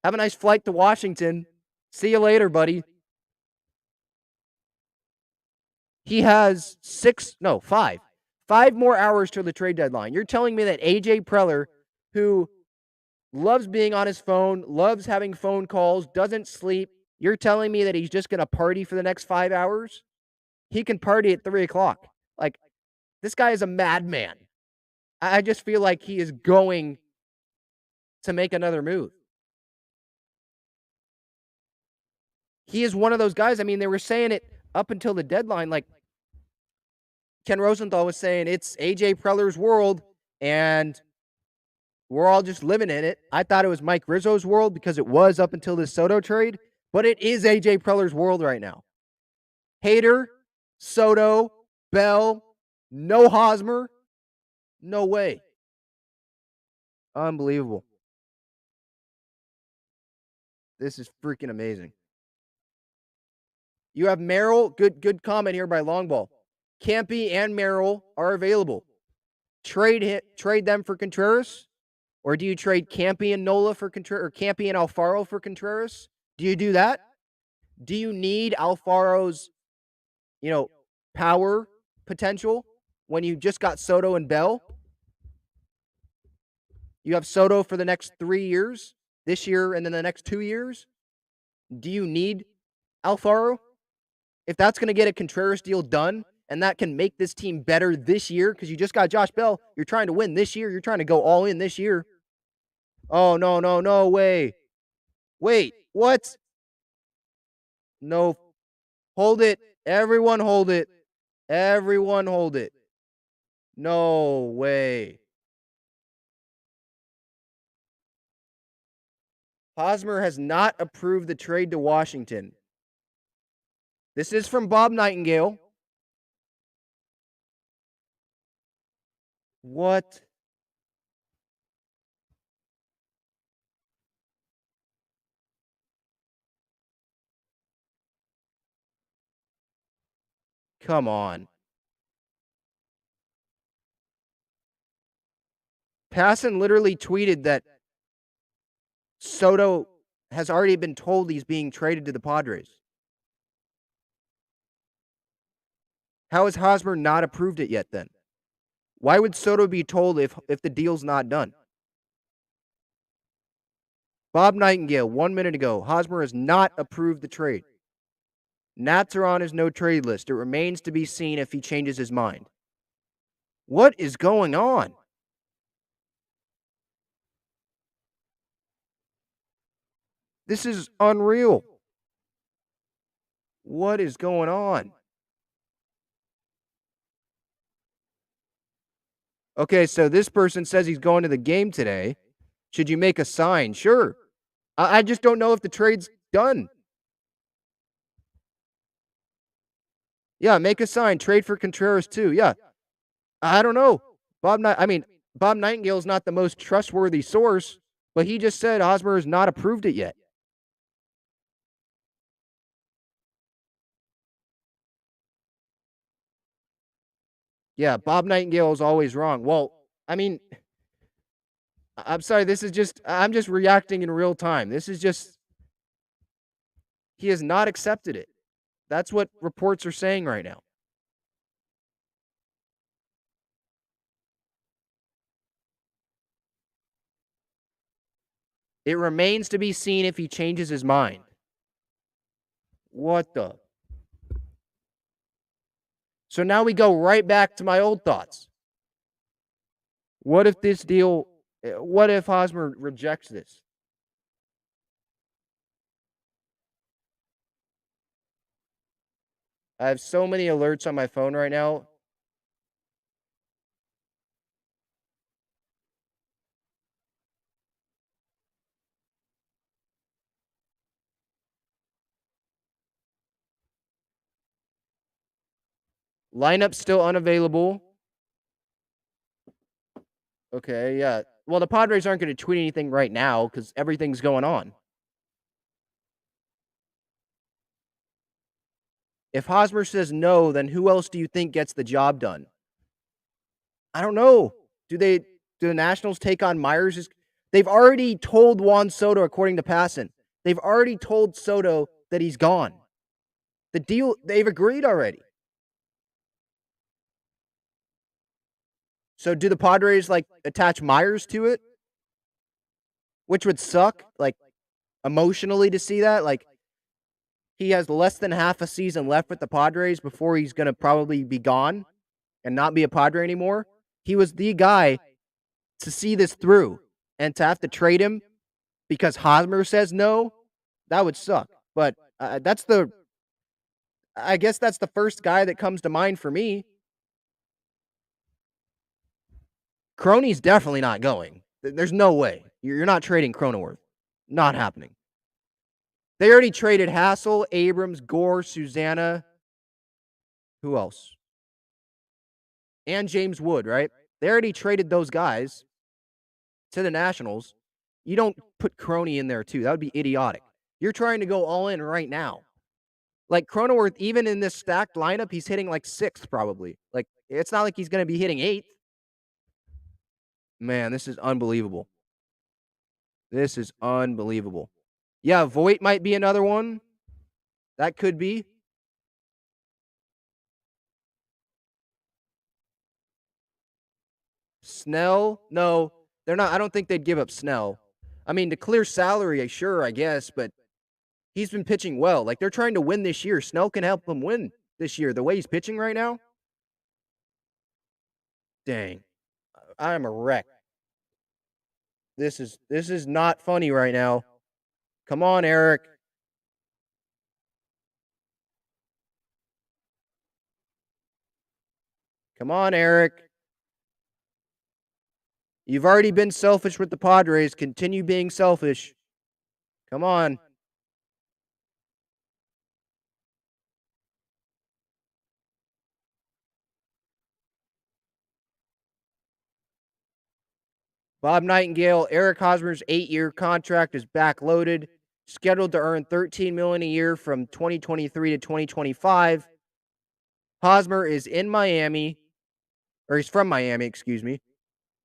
have a nice flight to Washington. See you later, buddy. He has 5 more hours till the trade deadline. You're telling me that AJ Preller, who loves being on his phone, loves having phone calls, doesn't sleep, you're telling me that he's just going to party for the next 5 hours? he can party at 3 o'clock. Like, this guy is a madman. I just feel like he is going to make another move. He is one of those guys. I mean, they were saying it up until the deadline. Like, Ken Rosenthal was saying it's AJ Preller's world, and we're all just living in it. I thought it was Mike Rizzo's world because it was up until this Soto trade, but it is AJ Preller's world right now. Hader, Soto, Bell, no Hosmer, no way. Unbelievable. This is freaking amazing. You have Merrill. Good comment here by Longball. Campy and Merrill are available. Trade them for Contreras, or do you trade Campy and Nola for Contreras, or Campy and Alfaro for Contreras? Do you do that? Do you need Alfaro's, power potential when you just got Soto and Bell? You have Soto for the next 3 years, this year and then the next 2 years. Do you need Alfaro? If that's going to get a Contreras deal done, and that can make this team better this year, because you just got Josh Bell, you're trying to win this year. You're trying to go all in this year. Oh, no way. Wait, what? No. Hold it. Everyone hold it. Everyone hold it. No way. Hosmer has not approved the trade to Washington. This is from Bob Nightingale. What? Come on. Passan literally tweeted that Soto has already been told he's being traded to the Padres. How has Hosmer not approved it yet then? Why would Soto be told if the deal's not done? Bob Nightingale, 1 minute ago, Hosmer has not approved the trade. Nats are on his no-trade list. It remains to be seen if he changes his mind. What is going on? This is unreal. What is going on? Okay, so this person says he's going to the game today. Should you make a sign? Sure. I just don't know if the trade's done. Yeah, make a sign. Trade for Contreras too. Yeah. I don't know. Bob Nightingale is not the most trustworthy source, but he just said Hosmer has not approved it yet. Yeah, Bob Nightingale is always wrong. Well, I mean, I'm sorry. I'm just reacting in real time. He has not accepted it. That's what reports are saying right now. It remains to be seen if he changes his mind. What the? So now we go right back to my old thoughts. What if Hosmer rejects this? I have so many alerts on my phone right now. Lineup still unavailable. Okay, yeah. Well, the Padres aren't going to tweet anything right now because everything's going on. If Hosmer says no, then who else do you think gets the job done? I don't know. Do the Nationals take on Myers? They've already told Juan Soto, according to Passan. They've already told Soto that he's gone. The deal, they've agreed already. So do the Padres attach Myers to it? Which would suck, emotionally to see that. He has less than half a season left with the Padres before he's going to probably be gone and not be a Padre anymore. He was the guy to see this through, and to have to trade him because Hosmer says no, that would suck. But I guess that's the first guy that comes to mind for me. Crony's definitely not going. There's no way. You're not trading Cronenworth. Not happening. They already traded Hassel, Abrams, Gore, Susanna. Who else? And James Wood, right? They already traded those guys to the Nationals. You don't put Crony in there too. That would be idiotic. You're trying to go all in right now. Like Cronenworth, even in this stacked lineup, he's hitting like 6th probably. Like it's not like he's going to be hitting 8th. Man, this is unbelievable. This is unbelievable. Yeah, Voit might be another one. That could be. Snell? No, they're not. I don't think they'd give up Snell. I mean, to clear salary, sure, I guess, but he's been pitching well. Like, they're trying to win this year. Snell can help them win this year. The way he's pitching right now? Dang. I am a wreck. This is not funny right now. Come on, Eric. Come on, Eric. You've already been selfish with the Padres. Continue being selfish. Come on. Bob Nightingale, Eric Hosmer's 8-year contract is backloaded, scheduled to earn $13 million a year from 2023 to 2025. Hosmer is in Miami, or he's from Miami, excuse me,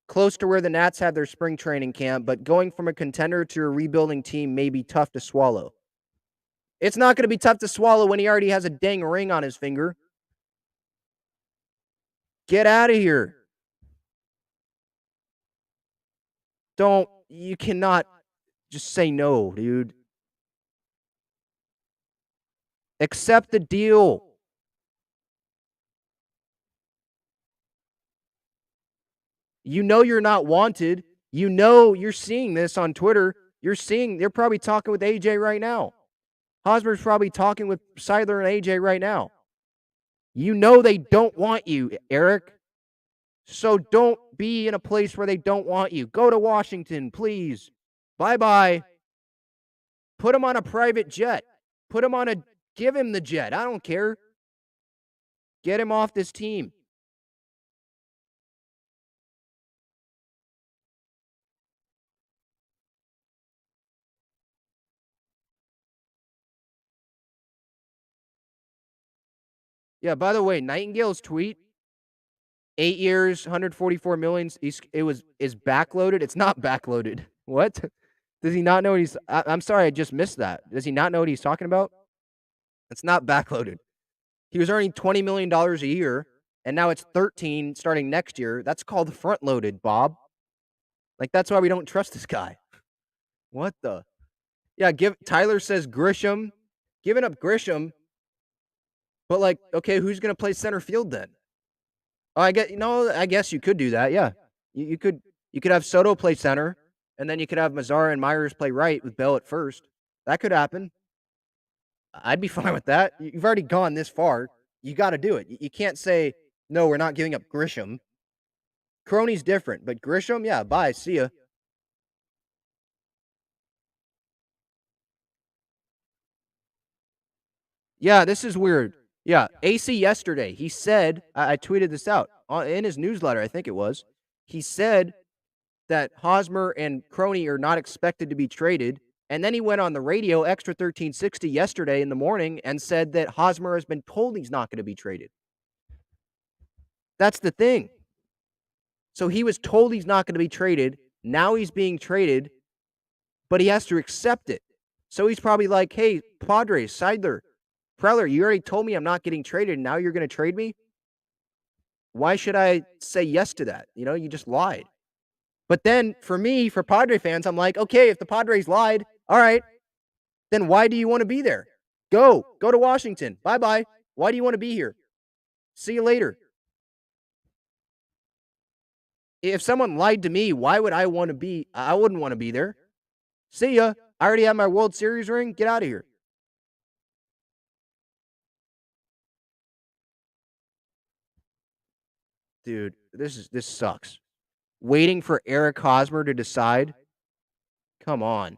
close to where the Nats have their spring training camp, but going from a contender to a rebuilding team may be tough to swallow. It's not going to be tough to swallow when he already has a dang ring on his finger. Get out of here. You cannot just say no, dude. Accept the deal. You know you're not wanted. You know you're seeing this on Twitter. They're probably talking with AJ right now. Hosmer's probably talking with Seidler and AJ right now. You know they don't want you, Eric. So don't be in a place where they don't want you. Go to Washington, please. Bye-bye. Put him on a private jet. Give him the jet. I don't care. Get him off this team. Yeah, by the way, Nightingale's tweet, 8 years, 144 million, is backloaded. It's not backloaded. What? Does he not know what I'm sorry, I just missed that. Does he not know what he's talking about? It's not backloaded. He was earning $20 million a year, and now it's 13 starting next year. That's called front loaded, Bob. Like, that's why we don't trust this guy. What the? Yeah, Tyler says Grisham. Giving up Grisham. But, like, okay, who's going to play center field then? Oh, I guess you could do that, yeah. You could have Soto play center, and then you could have Mazzara and Myers play right with Bell at first. That could happen. I'd be fine with that. You've already gone this far. You got to do it. You can't say, no, we're not giving up Grisham. Crony's different, but Grisham, yeah, bye, see ya. Yeah, this is weird. Yeah, AC yesterday, he said, I tweeted this out in his newsletter, I think it was. He said that Hosmer and Crony are not expected to be traded. And then he went on the radio, Extra 1360, yesterday in the morning and said that Hosmer has been told he's not going to be traded. That's the thing. So he was told he's not going to be traded. Now he's being traded, but he has to accept it. So he's probably like, hey, Padres, Seidler, Preller, you already told me I'm not getting traded. Now you're going to trade me? Why should I say yes to that? You just lied. But then for me, for Padre fans, I'm like, okay, if the Padres lied, all right, then why do you want to be there? Go. Go to Washington. Bye-bye. Why do you want to be here? See you later. If someone lied to me, why would I want to be? I wouldn't want to be there. See ya. I already have my World Series ring. Get out of here. Dude, this sucks. Waiting for Eric Hosmer to decide? Come on.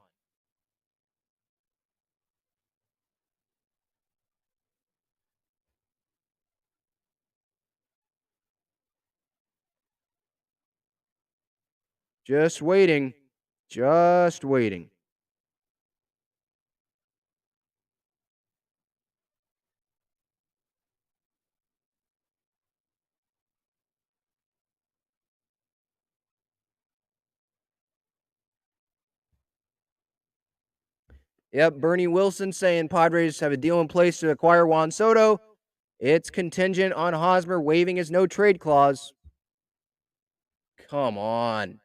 Just waiting. Just waiting. Yep, Bernie Wilson saying Padres have a deal in place to acquire Juan Soto. It's contingent on Hosmer waiving his no trade clause. Come on.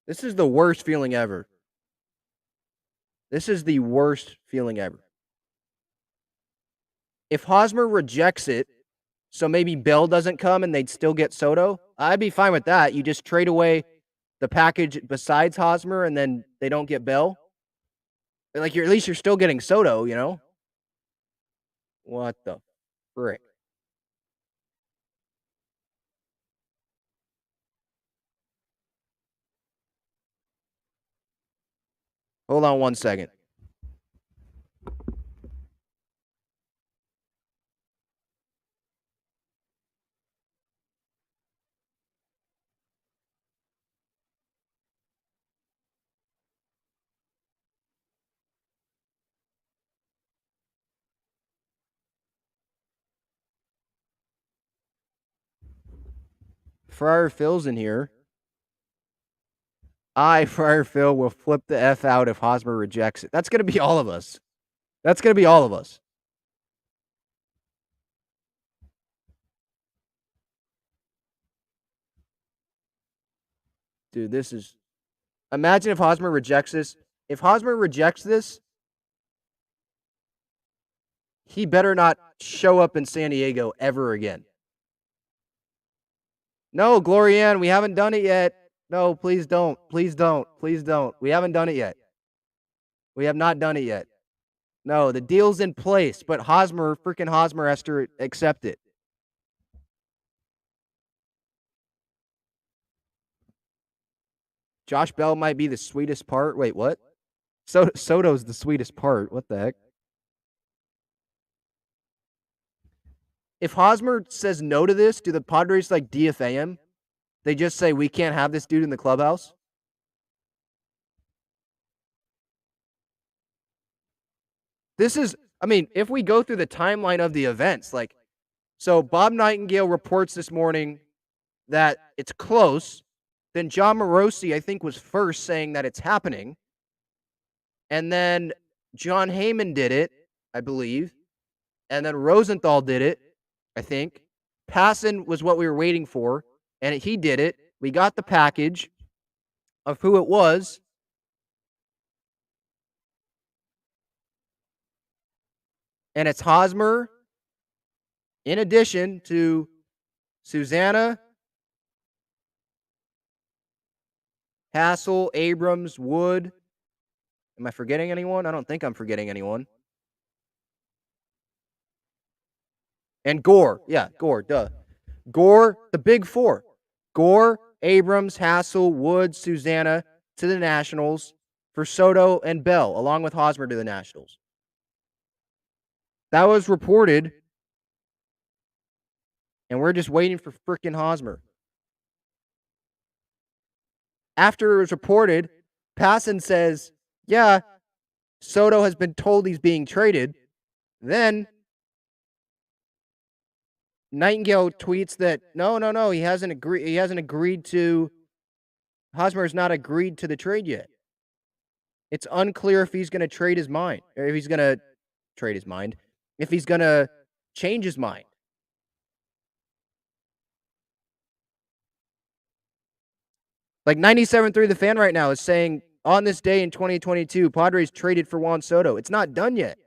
This is the worst feeling ever. This is the worst feeling ever. If Hosmer rejects it, so maybe Bell doesn't come and they'd still get Soto, I'd be fine with that. You just trade away the package besides Hosmer and then they don't get Bell. Like at least you're still getting Soto, you know? What the frick? Hold on one second. Friar Phil's in here. Friar Phil, will flip the F out if Hosmer rejects it. That's going to be all of us. That's going to be all of us. Dude, this is. Imagine if Hosmer rejects this. If Hosmer rejects this, he better not show up in San Diego ever again. No, Glorianne, we haven't done it yet. No, please don't. Please don't. Please don't. We haven't done it yet. We have not done it yet. No, the deal's in place, but freaking Hosmer has to accept it. Josh Bell might be the sweetest part. Wait, what? Soto's the sweetest part. What the heck? If Hosmer says no to this, do the Padres like DFA him? They just say we can't have this dude in the clubhouse? This is, I mean, if we go through the timeline of the events, like, so Bob Nightingale reports this morning that it's close. Then John Morosi, I think, was first saying that it's happening. And then John Heyman did it, I believe. And then Rosenthal did it, I think. Passan was what we were waiting for, and he did it. We got the package of who it was. And it's Hosmer, in addition to Susanna, Hassel, Abrams, Wood. Am I forgetting anyone? I don't think I'm forgetting anyone. And Gore. Yeah, Gore, duh. Gore, the big four. Gore, Abrams, Hassel, Wood, Susanna to the Nationals for Soto and Bell, along with Hosmer to the Nationals. That was reported, and we're just waiting for frickin' Hosmer. After it was reported, Passan says, yeah, Soto has been told he's being traded. Then Nightingale tweets that no, he hasn't agreed to. Hosmer has not agreed to the trade yet. It's unclear if he's going to trade his mind, or if he's going to trade his mind, if he's going to change his mind. Like 97.3 The Fan right now is saying on this day in 2022, Padres traded for Juan Soto. It's not done yet.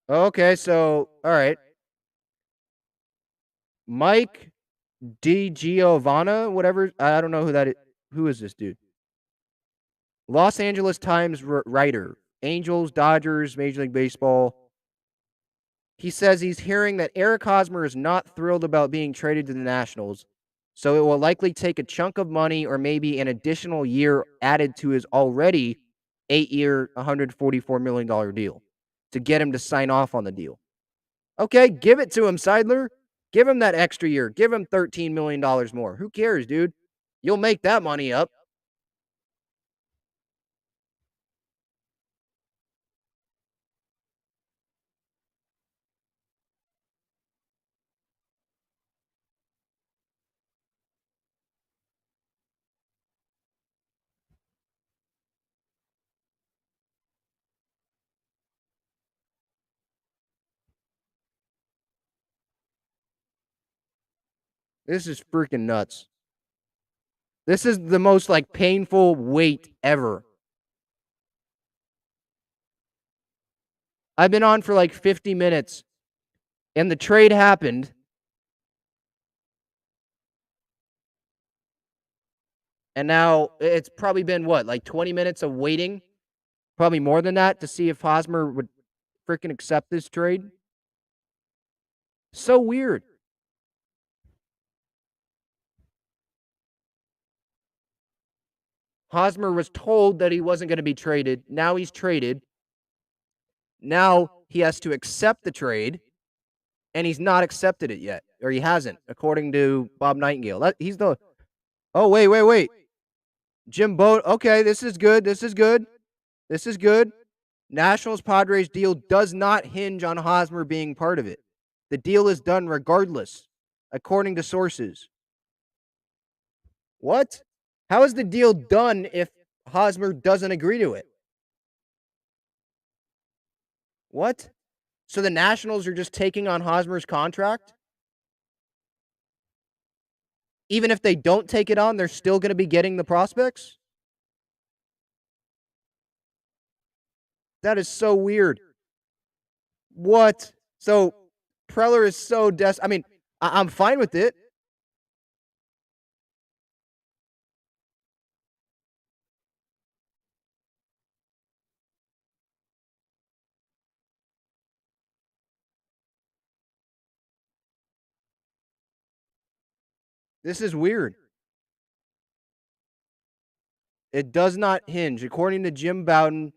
Okay, so all right. Mike DiGiovanna, whatever. I don't know who that is. Who is this dude? Los Angeles Times writer. Angels, Dodgers, Major League Baseball. He says he's hearing that Eric Hosmer is not thrilled about being traded to the Nationals, so it will likely take a chunk of money or maybe an additional year added to his already 8-year, $144 million deal to get him to sign off on the deal. Okay, give it to him, Seidler. Give him that extra year. Give him $13 million more. Who cares, dude? You'll make that money up. This is freaking nuts. This is the most like painful wait ever. I've been on for like 50 minutes and the trade happened. And now it's probably been what, like 20 minutes of waiting? Probably more than that to see if Hosmer would freaking accept this trade. So weird. Hosmer was told that he wasn't going to be traded. Now he's traded. Now he has to accept the trade, and he's not accepted it yet, or he hasn't, according to Bob Nightingale. He's the. Oh, wait. Jim Boat. Okay, this is good. This is good. Nationals Padres deal does not hinge on Hosmer being part of it. The deal is done regardless, according to sources. What? How is the deal done if Hosmer doesn't agree to it? What? So the Nationals are just taking on Hosmer's contract? Even if they don't take it on, they're still going to be getting the prospects? That is so weird. What? So Preller is so I mean, I'm fine with it. This is weird. It does not hinge, according to Jim Bowden,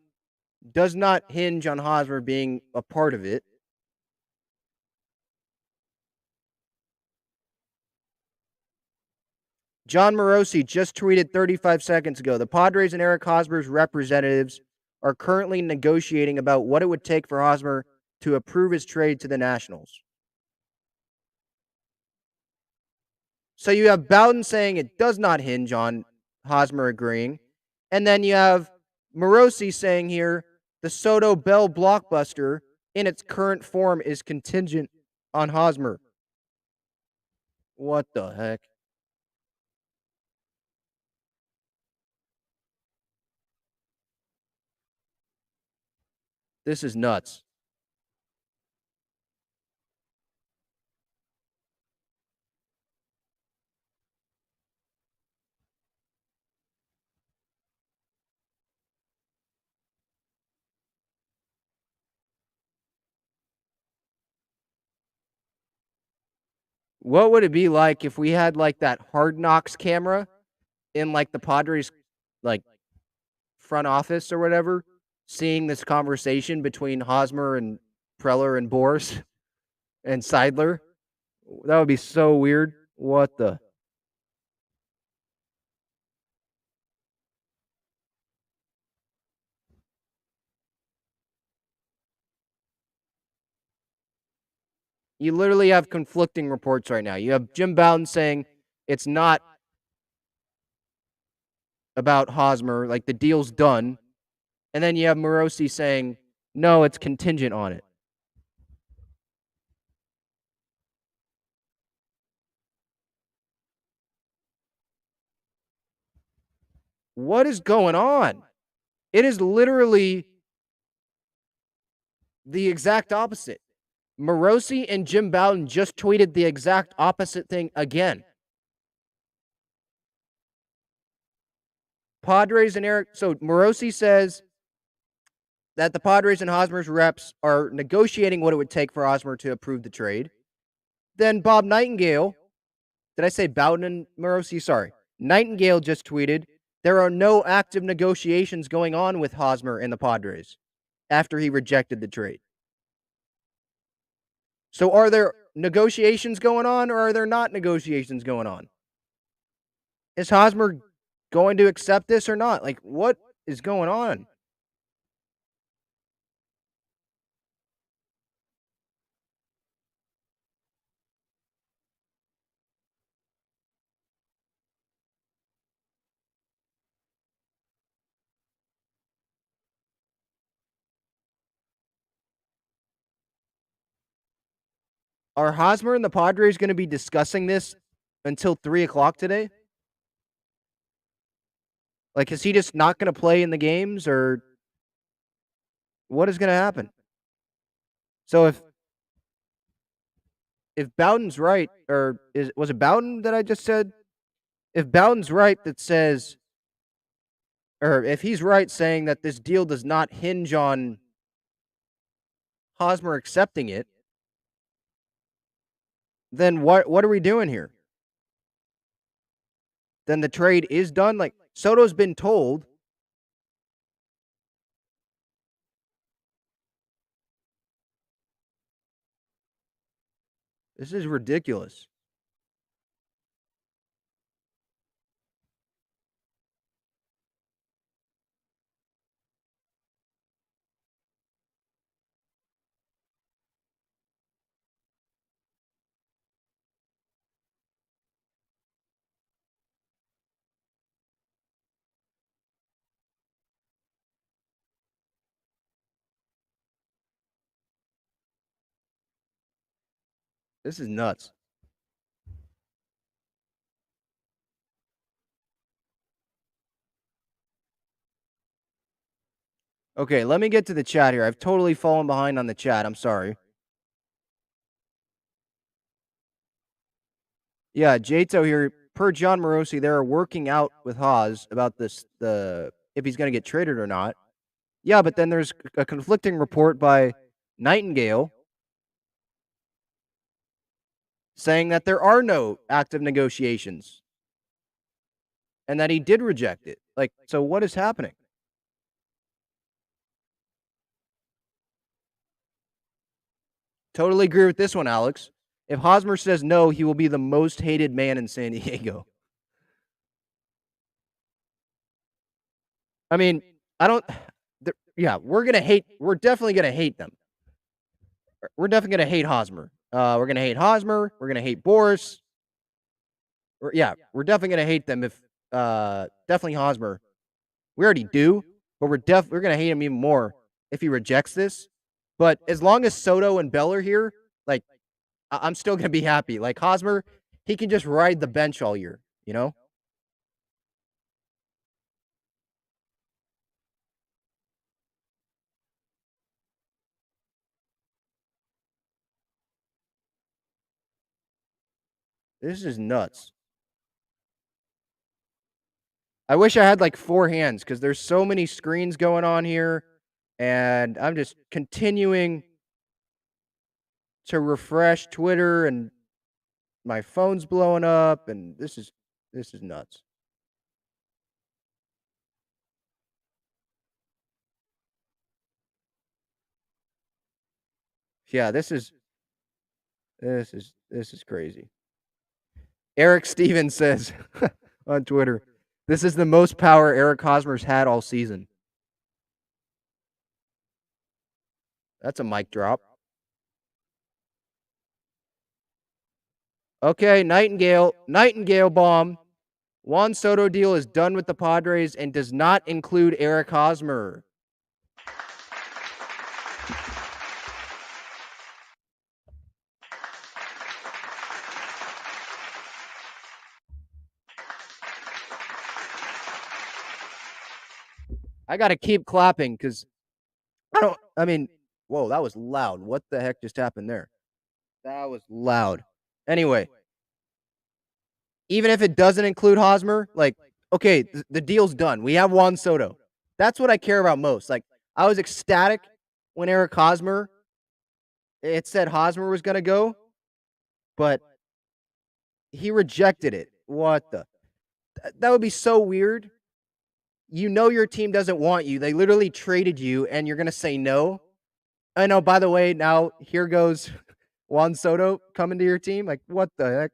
does not hinge on Hosmer being a part of it. John Morosi just tweeted 35 seconds ago. The Padres and Eric Hosmer's representatives are currently negotiating about what it would take for Hosmer to approve his trade to the Nationals. So you have Bowden saying it does not hinge on Hosmer agreeing. And then you have Morosi saying here the Soto Bell blockbuster in its current form is contingent on Hosmer. What the heck? This is nuts. What would it be like if we had like that Hard Knocks camera in like the Padres like front office or whatever, seeing this conversation between Hosmer and Preller and Boris and Seidler? That would be so weird. What the? You literally have conflicting reports right now. You have Jim Bowden saying it's not about Hosmer, like the deal's done, and then you have Morosi saying, "No, it's contingent on it." What is going on? It is literally the exact opposite. Morosi and Jim Bowden just tweeted the exact opposite thing again. Padres and Eric. So Morosi says that the Padres and Hosmer's reps are negotiating what it would take for Hosmer to approve the trade. Then Bob Nightingale, did I say Bowden and Morosi? Sorry. Nightingale just tweeted, there are no active negotiations going on with Hosmer and the Padres after he rejected the trade. So are there negotiations going on or are there not negotiations going on? Is Hosmer going to accept this or not? Like, what is going on? Are Hosmer and the Padres going to be discussing this until 3 o'clock today? Like, is he just not going to play in the games or what is going to happen? So if Bowden's right, or was it Bowden that I just said? If Bowden's right that says, or if he's right saying that this deal does not hinge on Hosmer accepting it, then what are we doing here? Then the trade is done. Like Soto's been told. This is ridiculous. This is nuts. Okay, let me get to the chat here. I've totally fallen behind on the chat. I'm sorry. Yeah, Jato here. Per John Morosi, they're working out with Haas about this the if he's going to get traded or not. Yeah, but then there's a conflicting report by Nightingale saying that there are no active negotiations and that he did reject it. Like, so what is happening? Totally agree with this one, Alex. If Hosmer says no, he will be the most hated man in San Diego. I mean, I don't. Yeah, We're definitely gonna hate them. We're definitely gonna hate Hosmer. We're gonna hate Hosmer. We're gonna hate Boris. We're definitely gonna hate them if definitely Hosmer. We already do, but we're gonna hate him even more if he rejects this. But as long as Soto and Bell are here, like I'm still gonna be happy. Like Hosmer, he can just ride the bench all year. You know, this is nuts. I wish I had like four hands because there's so many screens going on here, and I'm just continuing to refresh Twitter, and my phone's blowing up, and this is nuts. Yeah, this is crazy. Eric Stevens says on Twitter, "This is the most power Eric Hosmer's had all season." That's a mic drop. Okay, Nightingale bomb. Juan Soto deal is done with the Padres and does not include Eric Hosmer. I got to keep clapping because whoa, that was loud. What the heck just happened there? That was loud. Anyway, even if it doesn't include Hosmer, like, okay, the deal's done. We have Juan Soto. That's what I care about most. Like, I was ecstatic when Eric Hosmer, it said Hosmer was going to go, but he rejected it. What the? That would be so weird. You know your team doesn't want you. They literally traded you, and you're going to say no. I know, by the way, now here goes Juan Soto coming to your team. Like, what the heck?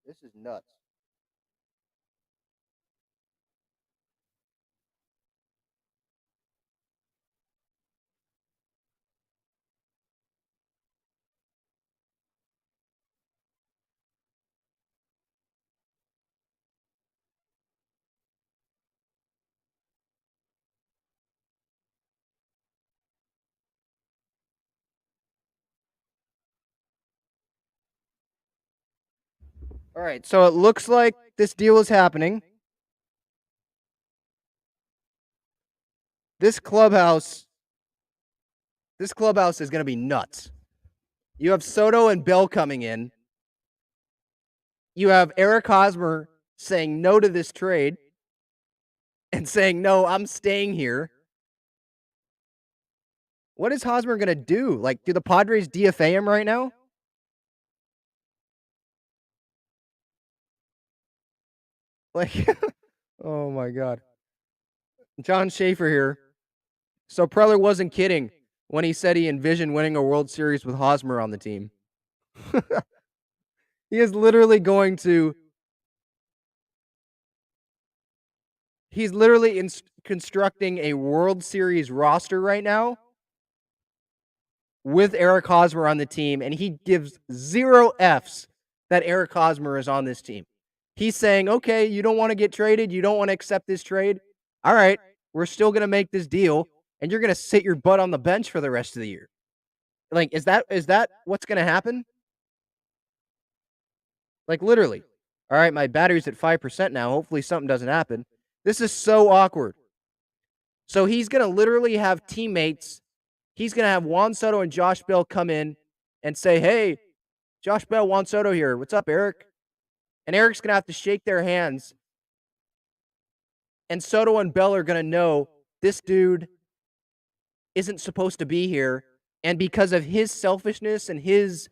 This is nuts. All right, so it looks like this deal is happening. This clubhouse is going to be nuts. You have Soto and Bell coming in. You have Eric Hosmer saying no to this trade and saying, no, I'm staying here. What is Hosmer going to do? Like, do the Padres DFA him right now? Like, oh my God. John Schaefer here. So Preller wasn't kidding when he said he envisioned winning a World Series with Hosmer on the team. He is literally going to. He's literally constructing a World Series roster right now with Eric Hosmer on the team, and he gives 0 Fs that Eric Hosmer is on this team. He's saying, okay, you don't want to get traded. You don't want to accept this trade. All right, we're still going to make this deal, and you're going to sit your butt on the bench for the rest of the year. Like, is that what's going to happen? Like, literally. All right, my battery's at 5% now. Hopefully something doesn't happen. This is so awkward. So he's going to literally have teammates. He's going to have Juan Soto and Josh Bell come in and say, hey, Josh Bell, Juan Soto here. What's up, Eric? And Eric's going to have to shake their hands. And Soto and Bell are going to know this dude isn't supposed to be here. And because of his selfishness and his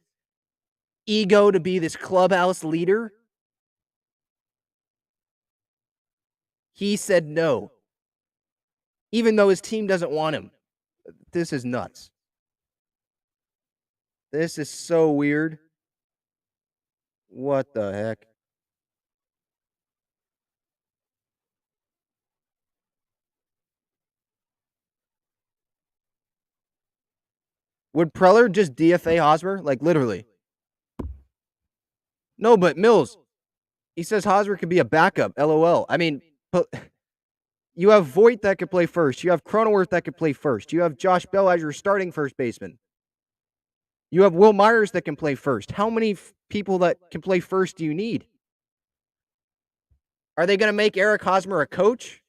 ego to be this clubhouse leader, he said no. Even though his team doesn't want him. This is nuts. This is so weird. What the heck? Would Preller just DFA Hosmer? Like, literally. No, but Mills, he says Hosmer could be a backup. LOL. I mean, but you have Voigt that could play first. You have Cronenworth that could play first. You have Josh Bell as your starting first baseman. You have Will Myers that can play first. How many people that can play first do you need? Are they going to make Eric Hosmer a coach?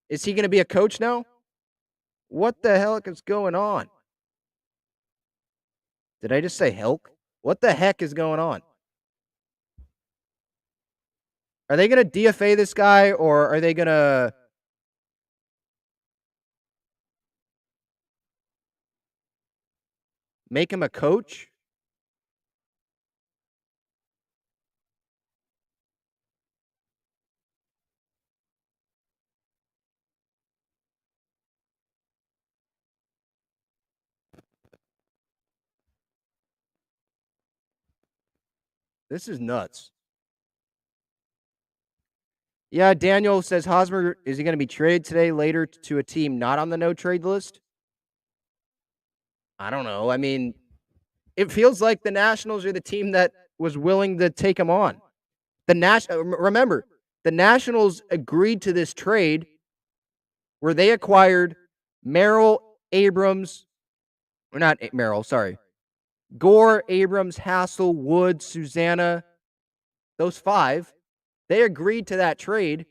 Is he going to be a coach now? What the hell is going on? Did I just say Helk? What the heck is going on? Are they going to DFA this guy, or are they going to make him a coach? This is nuts. Yeah, Daniel says Hosmer, is he going to be traded today later to a team not on the no trade list? I don't know. I mean, It feels like the Nationals are the team that was willing to take him on. Remember, the Nationals agreed to this trade where they acquired Merrill, Abrams, or not Merrill, sorry, Gore, Abrams, Hassel, Wood, Susanna, those five. They agreed to that trade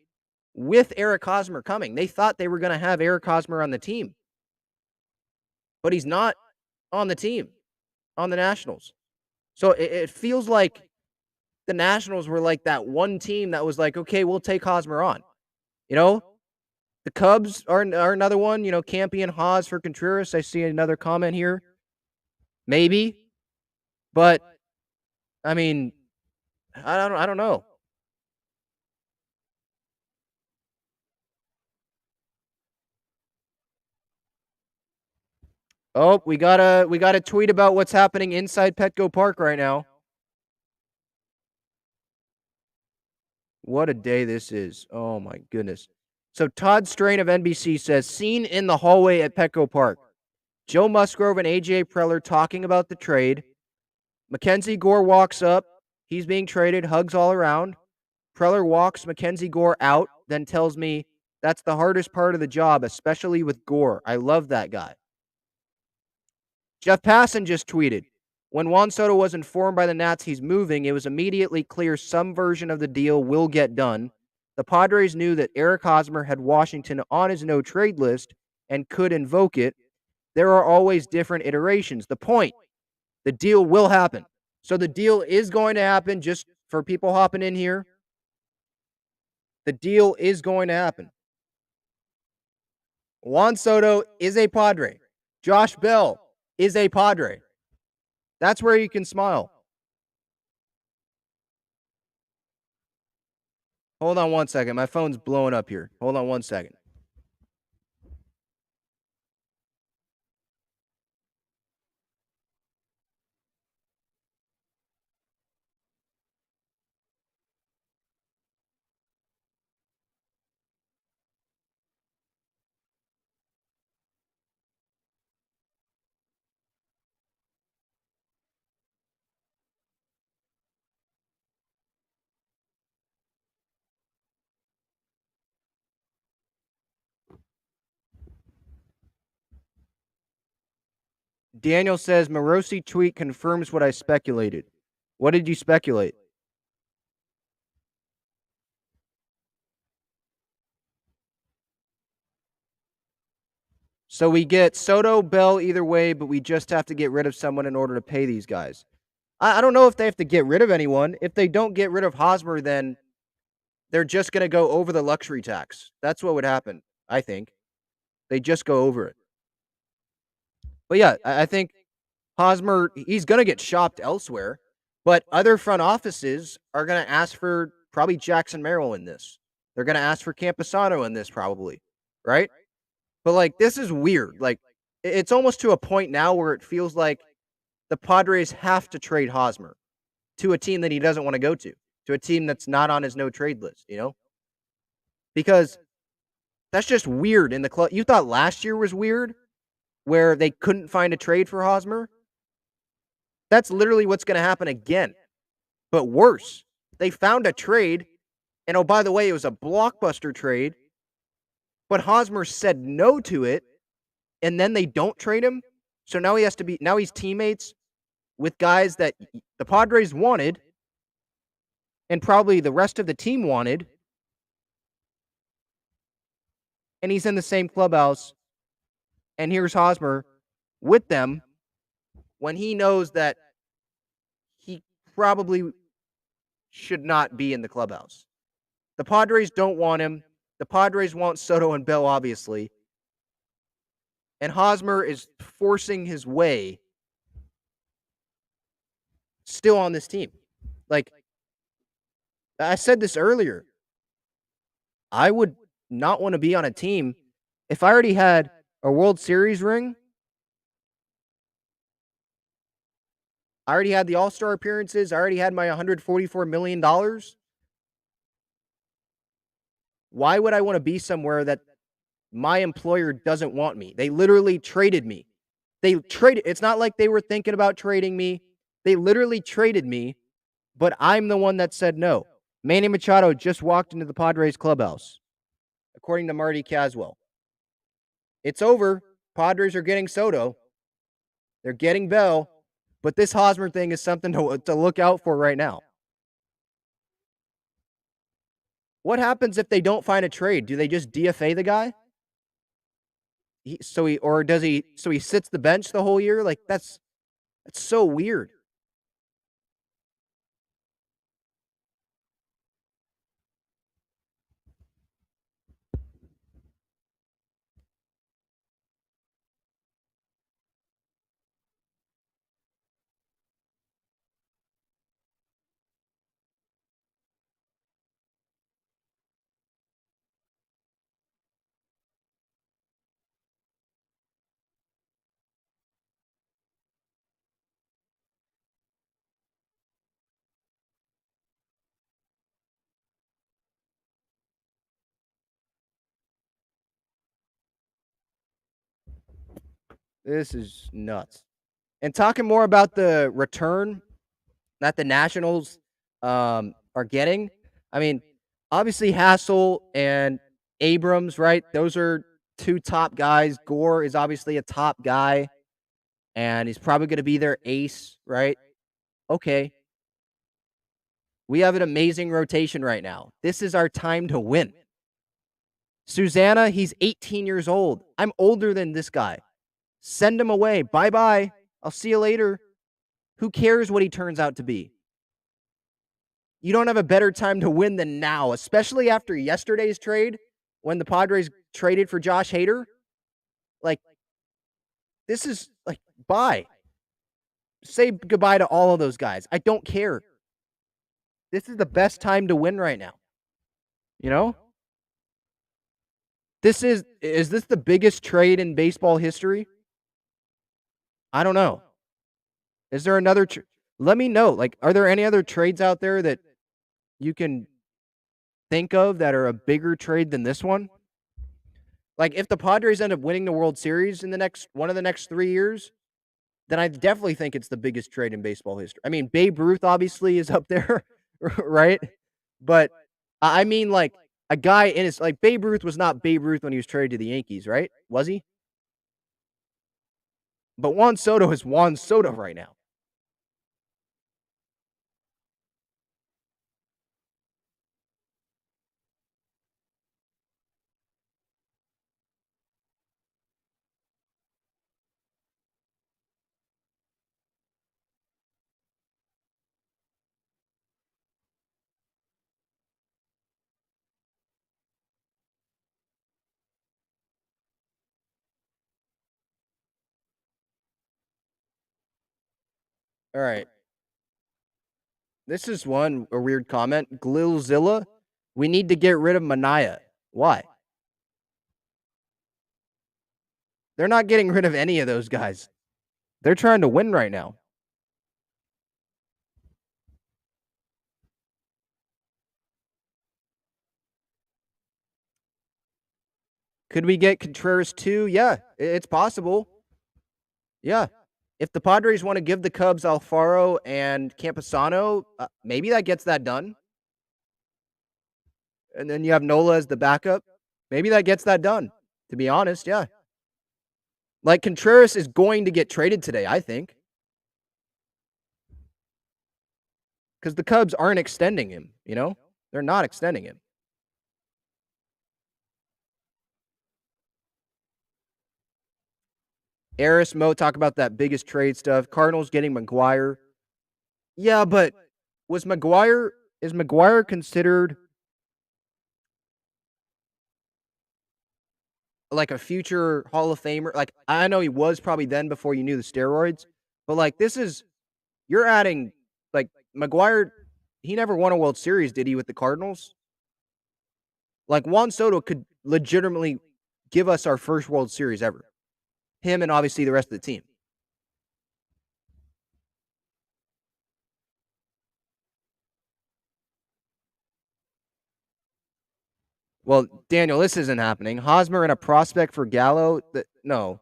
with Eric Hosmer coming. They thought they were going to have Eric Hosmer on the team, but he's not on the team, on the Nationals. So it feels like the Nationals were like that one team that was like, okay, we'll take Hosmer on. You know, the Cubs are another one. You know, Campy and Haas for Contreras. I see another comment here. Maybe, but I mean, I don't know. Oh, we got a tweet about what's happening inside Petco Park right now. What a day this is. Oh my goodness. So Todd Strain of NBC says, seen in the hallway at Petco Park. Joe Musgrove and AJ Preller talking about the trade. Mackenzie Gore walks up. He's being traded, hugs all around. Preller walks Mackenzie Gore out, then tells me that's the hardest part of the job, especially with Gore. I love that guy. Jeff Passan just tweeted, when Juan Soto was informed by the Nats he's moving, it was immediately clear some version of the deal will get done. The Padres knew that Eric Hosmer had Washington on his no-trade list and could invoke it. There are always different iterations. The point, the deal will happen. So the deal is going to happen, just for people hopping in here. The deal is going to happen. Juan Soto is a Padre. Josh Bell is a Padre. That's where you can smile. Hold on one second. My phone's blowing up here. Hold on one second. Daniel says Morosi tweet confirms what I speculated. What did you speculate? So we get Soto, Bell either way, but we just have to get rid of someone in order to pay these guys. I don't know if they have to get rid of anyone. If they don't get rid of Hosmer, then they're just going to go over the luxury tax. That's what would happen, I think. They just go over it. But yeah, I think Hosmer, he's going to get shopped elsewhere, but other front offices are going to ask for probably Jackson Merrill in this. They're going to ask for Camposano in this probably, right? But like, this is weird. Like, it's almost to a point now where it feels like the Padres have to trade Hosmer to a team that he doesn't want to go to a team that's not on his no trade list, you know? Because that's just weird in the club. You thought last year was weird where they couldn't find a trade for Hosmer? That's literally what's going to happen again. But worse, they found a trade, and oh, by the way, it was a blockbuster trade, but Hosmer said no to it, and then they don't trade him. So now he's teammates with guys that the Padres wanted, and probably the rest of the team wanted, and he's in the same clubhouse, and here's Hosmer with them when he knows that he probably should not be in the clubhouse. The Padres don't want him. The Padres want Soto and Bell, obviously. And Hosmer is forcing his way still on this team. Like, I said this earlier. I would not want to be on a team if I already had a World Series ring. I already had the All-Star appearances. I already had my $144 million. Why would I want to be somewhere that my employer doesn't want me? They literally traded me They traded. It's not like they were thinking about trading me. They literally traded me, but I'm the one that said no. Manny Machado just walked into the Padres clubhouse, according to Marty Caswell. It's over. Padres are getting Soto. They're getting Bell. But this Hosmer thing is something to look out for right now. What happens if they don't find a trade? Do they just DFA the guy? So he sits the bench the whole year? Like that's so weird. This is nuts. And talking more about the return that the Nationals are getting. I mean, obviously Hassel and Abrams, right? Those are two top guys. Gore is obviously a top guy, and he's probably going to be their ace, right? Okay. We have an amazing rotation right now. This is our time to win. Susanna, he's 18 years old. I'm older than this guy. Send him away. Bye-bye. I'll see you later. Who cares what he turns out to be? You don't have a better time to win than now, especially after yesterday's trade when the Padres traded for Josh Hader. Like, this is like, bye. Say goodbye to all of those guys. I don't care. This is the best time to win right now. You know? Is this the biggest trade in baseball history? I don't know. Is there another let me know. Like, are there any other trades out there that you can think of that are a bigger trade than this one? Like, if the Padres end up winning the World Series in the next 3 years, then I definitely think it's the biggest trade in baseball history. I mean, Babe Ruth obviously is up there, right? But I mean, like a guy in his like Babe Ruth was not Babe Ruth when he was traded to the Yankees, right? Was he? But Juan Soto is Juan Soto right now. All right. This is a weird comment. Glilzilla, we need to get rid of Manaya. Why? They're not getting rid of any of those guys. They're trying to win right now. Could we get Contreras too? Yeah, it's possible. Yeah. If the Padres want to give the Cubs Alfaro and Campusano, maybe that gets that done. And then you have Nola as the backup. Maybe that gets that done. To be honest, yeah. Like Contreras is going to get traded today, I think. Because the Cubs aren't extending him, you know? They're not extending him. Eris, Mo, talk about that biggest trade stuff. Cardinals getting McGuire. Yeah, but is McGuire considered like a future Hall of Famer? Like, I know he was probably then before you knew the steroids, but like you're adding like McGuire, he never won a World Series, did he, with the Cardinals? Like Juan Soto could legitimately give us our first World Series ever. Him and obviously the rest of the team. Well, Daniel, this isn't happening. Hosmer and a prospect for Gallo? No.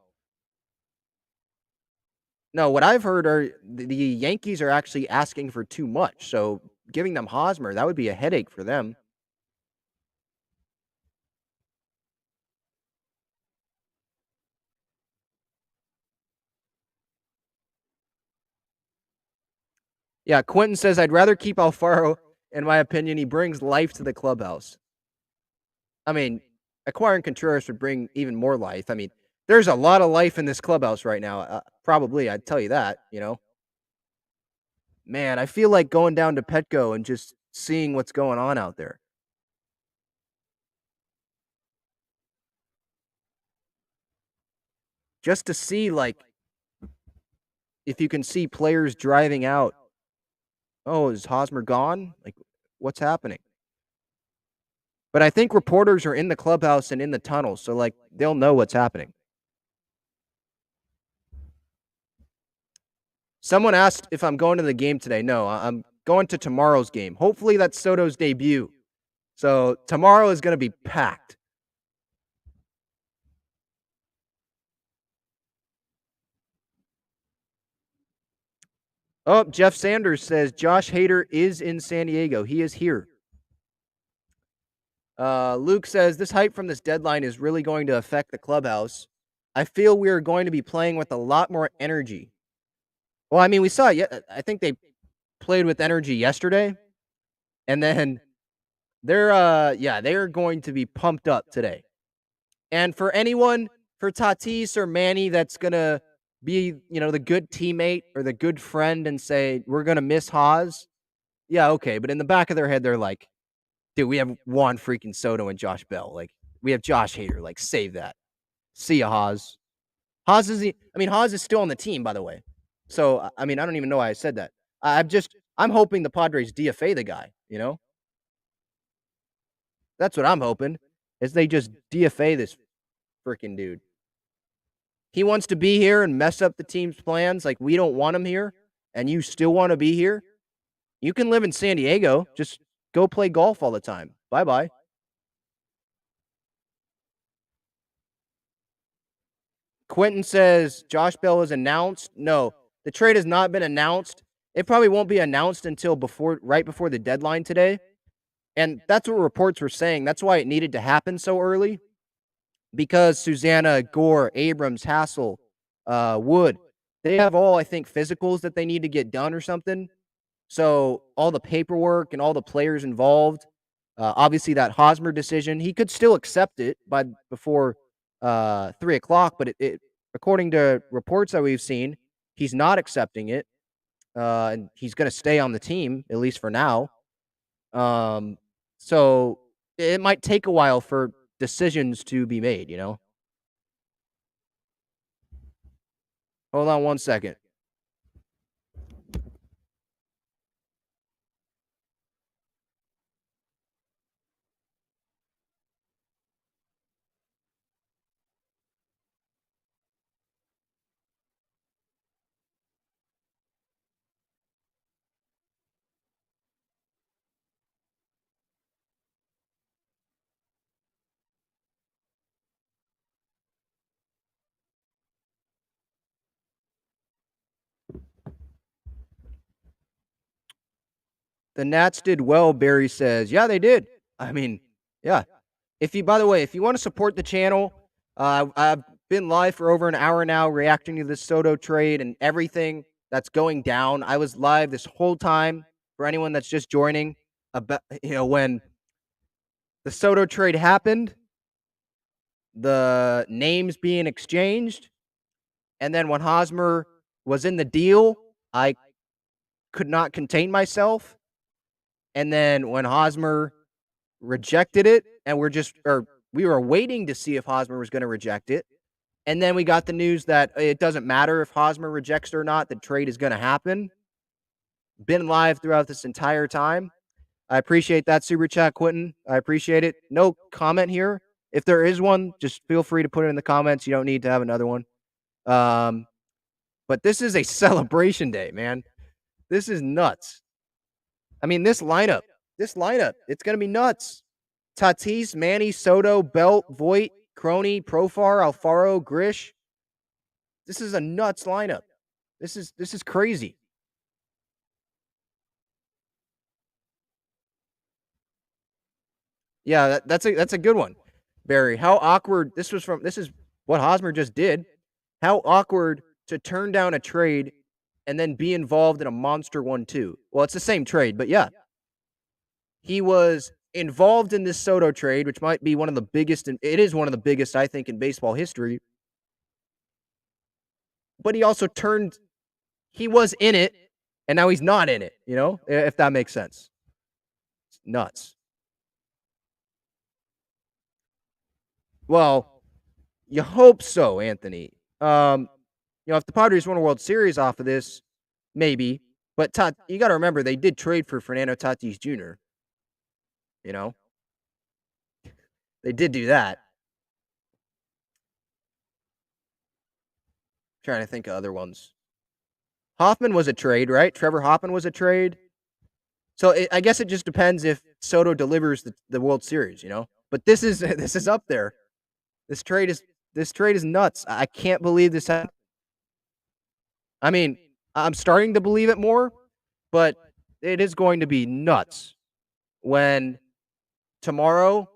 No, what I've heard are the Yankees are actually asking for too much. So giving them Hosmer, that would be a headache for them. Yeah, Quentin says I'd rather keep Alfaro. In my opinion, he brings life to the clubhouse. I mean, acquiring Contreras would bring even more life. I mean, there's a lot of life in this clubhouse right now. Probably, I'd tell you that. Man, I feel like going down to Petco and just seeing what's going on out there, just to see like if you can see players driving out. Oh, is Hosmer gone? Like, what's happening? But I think reporters are in the clubhouse and in the tunnel, so like they'll know what's happening. Someone asked if I'm going to the game today. No, I'm going to tomorrow's game. Hopefully that's Soto's debut. So tomorrow is going to be packed. Oh, Jeff Sanders says Josh Hader is in San Diego. He is here. Luke says this hype from this deadline is really going to affect the clubhouse. I feel we are going to be playing with a lot more energy. Well, I mean, we saw it. I think they played with energy yesterday, and then they're going to be pumped up today. And for anyone, for Tatis or Manny, that's gonna be the good teammate or the good friend and say we're gonna miss Haas. Yeah, okay, but in the back of their head, they're like, dude, we have Juan freaking Soto and Josh Bell. Like, we have Josh Hader. Like, save that. See ya, Haas. Haas is still on the team, by the way. So, I mean, I don't even know why I said that. I'm hoping the Padres DFA the guy. That's what I'm hoping, is they just DFA this freaking dude. He wants to be here and mess up the team's plans. Like, we don't want him here, and you still want to be here. You can live in San Diego. Just go play golf all the time. Bye-bye. Quentin says Josh Bell is announced. No, the trade has not been announced. It probably won't be announced until right before the deadline today. And that's what reports were saying. That's why it needed to happen so early. Because Susanna, Gore, Abrams, Hassel, Wood, they have all, I think, physicals that they need to get done or something. So all the paperwork and all the players involved, obviously that Hosmer decision, he could still accept it before 3 o'clock, but it according to reports that we've seen, he's not accepting it, and he's going to stay on the team at least for now. So it might take a while for decisions to be made. Hold on one second. The Nats did well, Barry says. Yeah, they did. I mean, yeah. By the way, if you want to support the channel, I've been live for over an hour now reacting to this Soto trade and everything that's going down. I was live this whole time for anyone that's just joining. About when the Soto trade happened, the names being exchanged, and then when Hosmer was in the deal, I could not contain myself. And then when Hosmer rejected it, and we were waiting to see if Hosmer was going to reject it. And then we got the news that it doesn't matter if Hosmer rejects it or not, the trade is going to happen. Been live throughout this entire time. I appreciate that super chat, Quentin. I appreciate it. No comment here. If there is one, just feel free to put it in the comments. You don't need to have another one. But this is a celebration day, man. This is nuts. I mean, this lineup, it's going to be nuts. Tatis, Manny, Soto, Belt, Voit, Crony, Profar, Alfaro, Grish. This is a nuts lineup. This is crazy. Yeah, that's a good one, Barry. How awkward this is what Hosmer just did. How awkward to turn down a trade and then be involved in a monster one too. Well, it's the same trade, but yeah, he was involved in this Soto trade, which might be one of the biggest, and it is one of the biggest, I think, in baseball history. But he also he was in it, and now he's not in it. If that makes sense. It's nuts. Well, you hope so, Anthony. If the Padres won a World Series off of this, maybe. But you got to remember they did trade for Fernando Tatis Jr. You know, they did do that. Trying to think of other ones. Hoffman was a trade, right? Trevor Hoffman was a trade. So I guess it just depends if Soto delivers the World Series. But this is this is up there. This trade is this trade is nuts. I can't believe this happened. I mean, I'm starting to believe it more, but it is going to be nuts when tomorrow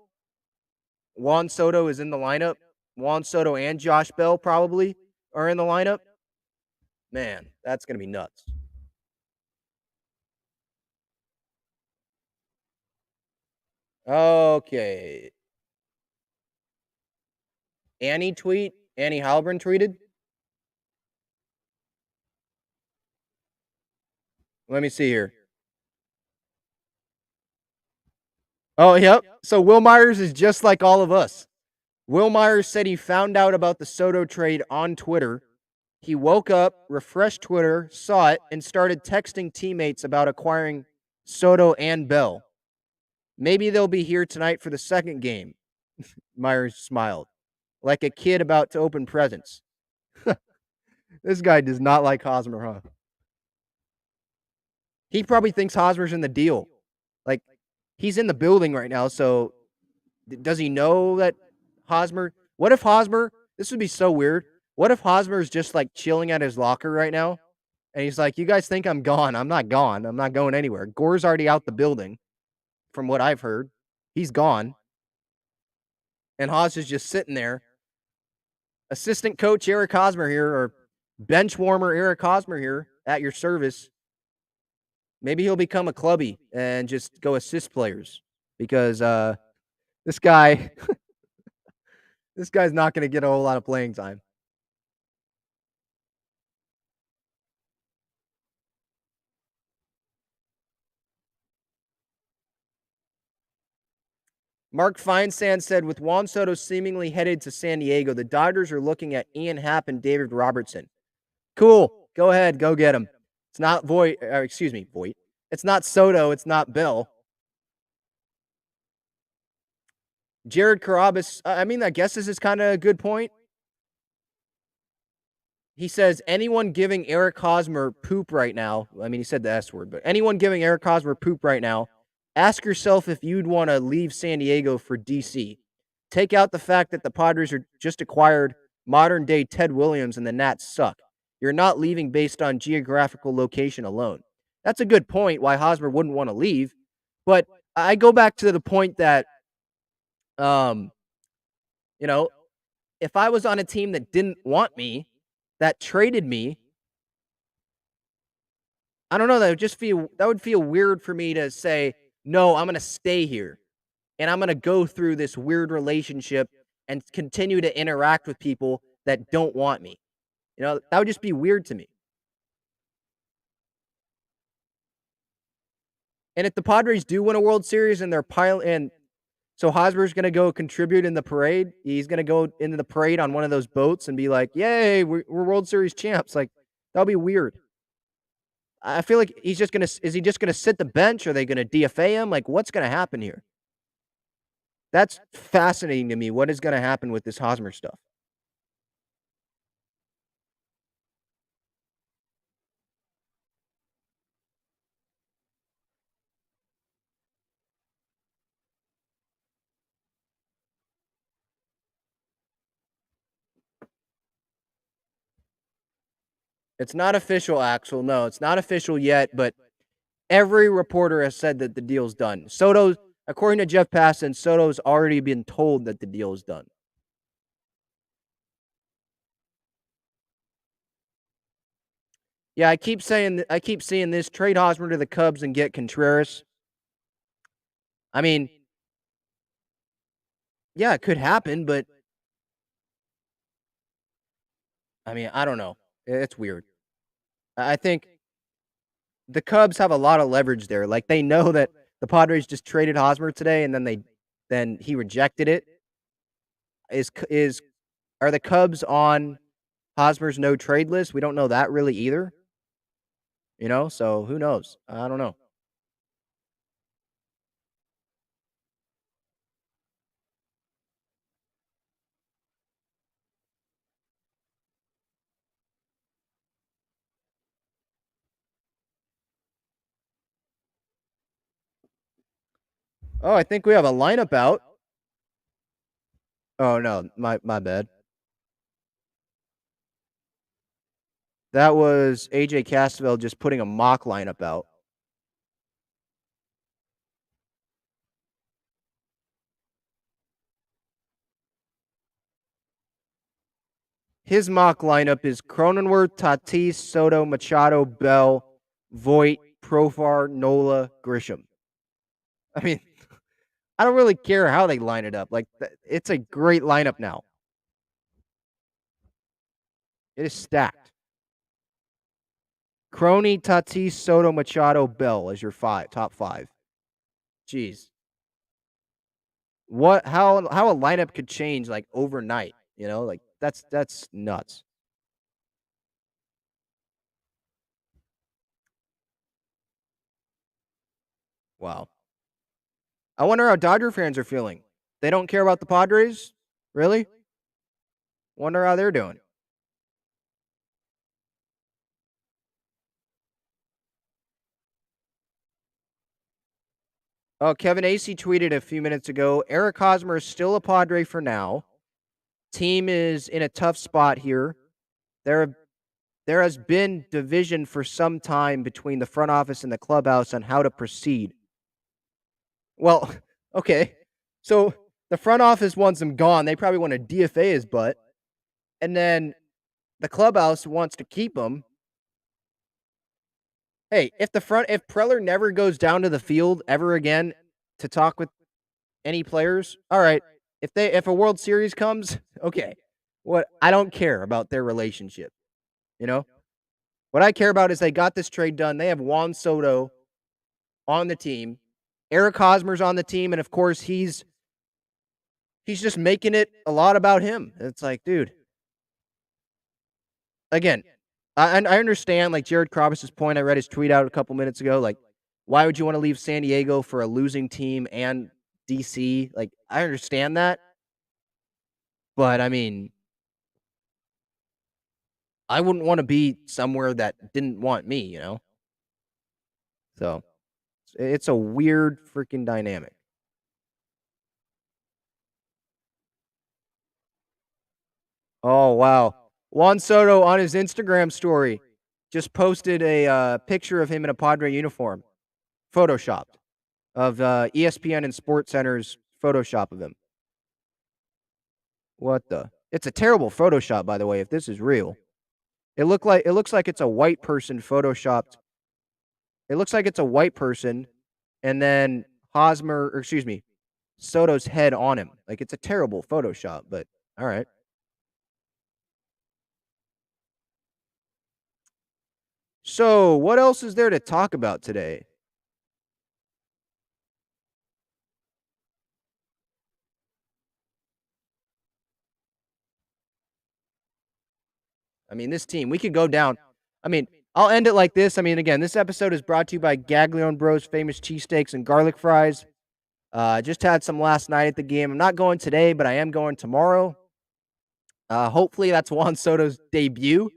Juan Soto is in the lineup. Juan Soto and Josh Bell probably are in the lineup. Man, that's going to be nuts. Okay. Annie Halbern tweeted. Let me see here. Oh, yep. So Will Myers is just like all of us. Will Myers said he found out about the Soto trade on Twitter. He woke up, refreshed Twitter, saw it, and started texting teammates about acquiring Soto and Bell. Maybe they'll be here tonight for the second game. Myers smiled, like a kid about to open presents. This guy does not like Hosmer, huh? He probably thinks Hosmer's in the deal. Like, he's in the building right now, so does he know that Hosmer? What if Hosmer? This would be so weird. What if Hosmer is just like chilling at his locker right now, and he's like, "You guys think I'm gone? I'm not gone. I'm not going anywhere." Gore's already out the building, from what I've heard. He's gone, and Hos is just sitting there. Assistant coach Eric Hosmer here, or bench warmer Eric Hosmer here at your service. Maybe he'll become a clubby and just go assist players because this guy, this guy's not going to get a whole lot of playing time. Mark Feinsand said, with Juan Soto seemingly headed to San Diego, the Dodgers are looking at Ian Happ and David Robertson. Cool. Go ahead. Go get him. It's not Voit. Excuse me, Voit. It's not Soto. It's not Bell. Jared Carabas. I guess this is kind of a good point. He says, anyone giving Eric Hosmer poop right now, he said the S word, but anyone giving Eric Hosmer poop right now, ask yourself if you'd want to leave San Diego for DC. Take out the fact that the Padres are just acquired modern day Ted Williams and the Nats suck. You're not leaving based on geographical location alone. That's a good point why Hosmer wouldn't want to leave. But I go back to the point that, um, you know, if I was on a team that didn't want me, that traded me, I don't know. That would feel weird for me to say, no, I'm going to stay here and I'm going to go through this weird relationship and continue to interact with people that don't want me. That would just be weird to me. And if the Padres do win a World Series and they're piling, and so Hosmer's going to go contribute in the parade, he's going to go into the parade on one of those boats and be like, yay, we're World Series champs. Like, that'll be weird. I feel like is he just going to sit the bench? Are they going to DFA him? Like, what's going to happen here? That's fascinating to me. What is going to happen with this Hosmer stuff? It's not official, Axel. No, it's not official yet, but every reporter has said that the deal's done. Soto, according to Jeff Passan, Soto's already been told that the deal is done. Yeah, I keep seeing this: trade Hosmer to the Cubs and get Contreras. I mean, yeah, it could happen, but I mean, I don't know. It's weird. I think the Cubs have a lot of leverage there. Like they know that the Padres just traded Hosmer today, and then he rejected it. Is Are the Cubs on Hosmer's no trade list? We don't know that really either. So who knows? I don't know. Oh, I think we have a lineup out. Oh no, my bad. That was AJ Castavell just putting a mock lineup out. His mock lineup is Cronenworth, Tatis, Soto, Machado, Bell, Voit, Profar, Nola, Grisham. I mean, I don't really care how they line it up. Like, it's a great lineup now. It is stacked. Crony, Tatis, Soto, Machado, Bell as your top five. Jeez. How a lineup could change like overnight, Like that's nuts. Wow. I wonder how Dodger fans are feeling. They don't care about the Padres? Really? Wonder how they're doing. Oh, Kevin Acee tweeted a few minutes ago, Eric Hosmer is still a Padre for now. Team is in a tough spot here. There there has been division for some time between the front office and the clubhouse on how to proceed. Well, okay. So the front office wants him gone. They probably want to DFA his butt. And then the clubhouse wants to keep him. Hey, if Preller never goes down to the field ever again to talk with any players, all right. If a World Series comes, okay. What I don't care about their relationship, you know? What I care about is they got this trade done. They have Juan Soto on the team. Eric Hosmer's on the team, and of course he's just making it a lot about him. It's like, dude, again, I understand like Jared Krabus's point. I read his tweet out a couple minutes ago. Like, why would you want to leave San Diego for a losing team and DC? Like, I understand that, but I mean, I wouldn't want to be somewhere that didn't want me. So it's a weird freaking dynamic. Oh wow, Juan Soto on his Instagram story just posted a picture of him in a Padre uniform, photoshopped of ESPN and Sports Center's Photoshop of him. What the? It's a terrible Photoshop, by the way. If this is real, it looks like it's a white person photoshopped. It looks like it's a white person, and then Soto's head on him. Like it's a terrible Photoshop, but all right. So what else is there to talk about today? I mean, this team, we could go down. I mean, I'll end it like this. I mean, again, this episode is brought to you by Gaglione Bros Famous Cheesesteaks and Garlic Fries. Just had some last night at the game. I'm not going today, but I am going tomorrow. Hopefully that's Juan Soto's debut.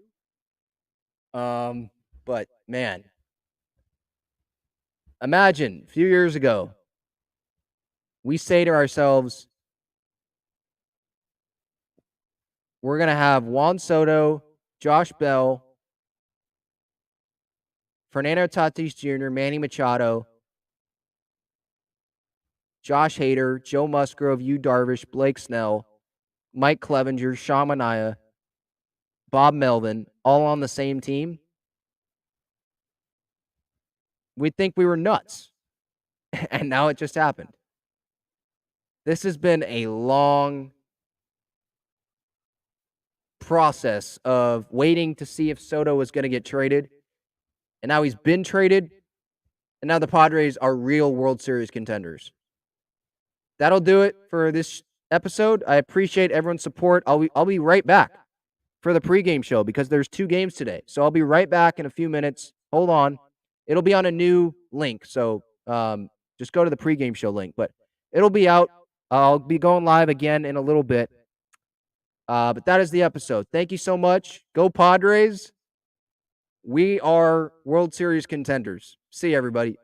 But man, imagine a few years ago, we say to ourselves, we're gonna have Juan Soto, Josh Bell, Fernando Tatis Jr., Manny Machado, Josh Hader, Joe Musgrove, Yu Darvish, Blake Snell, Mike Clevenger, Sean Manaea, Bob Melvin, all on the same team, we'd think we were nuts. And now it just happened. This has been a long process of waiting to see if Soto was going to get traded. And now he's been traded. And now the Padres are real World Series contenders. That'll do it for this episode. I appreciate everyone's support. I'll be right back for the pregame show because there's 2 games today. So I'll be right back in a few minutes. Hold on. It'll be on a new link. So just go to the pregame show link. But it'll be out. I'll be going live again in a little bit. But that is the episode. Thank you so much. Go Padres. We are World Series contenders. See you, everybody.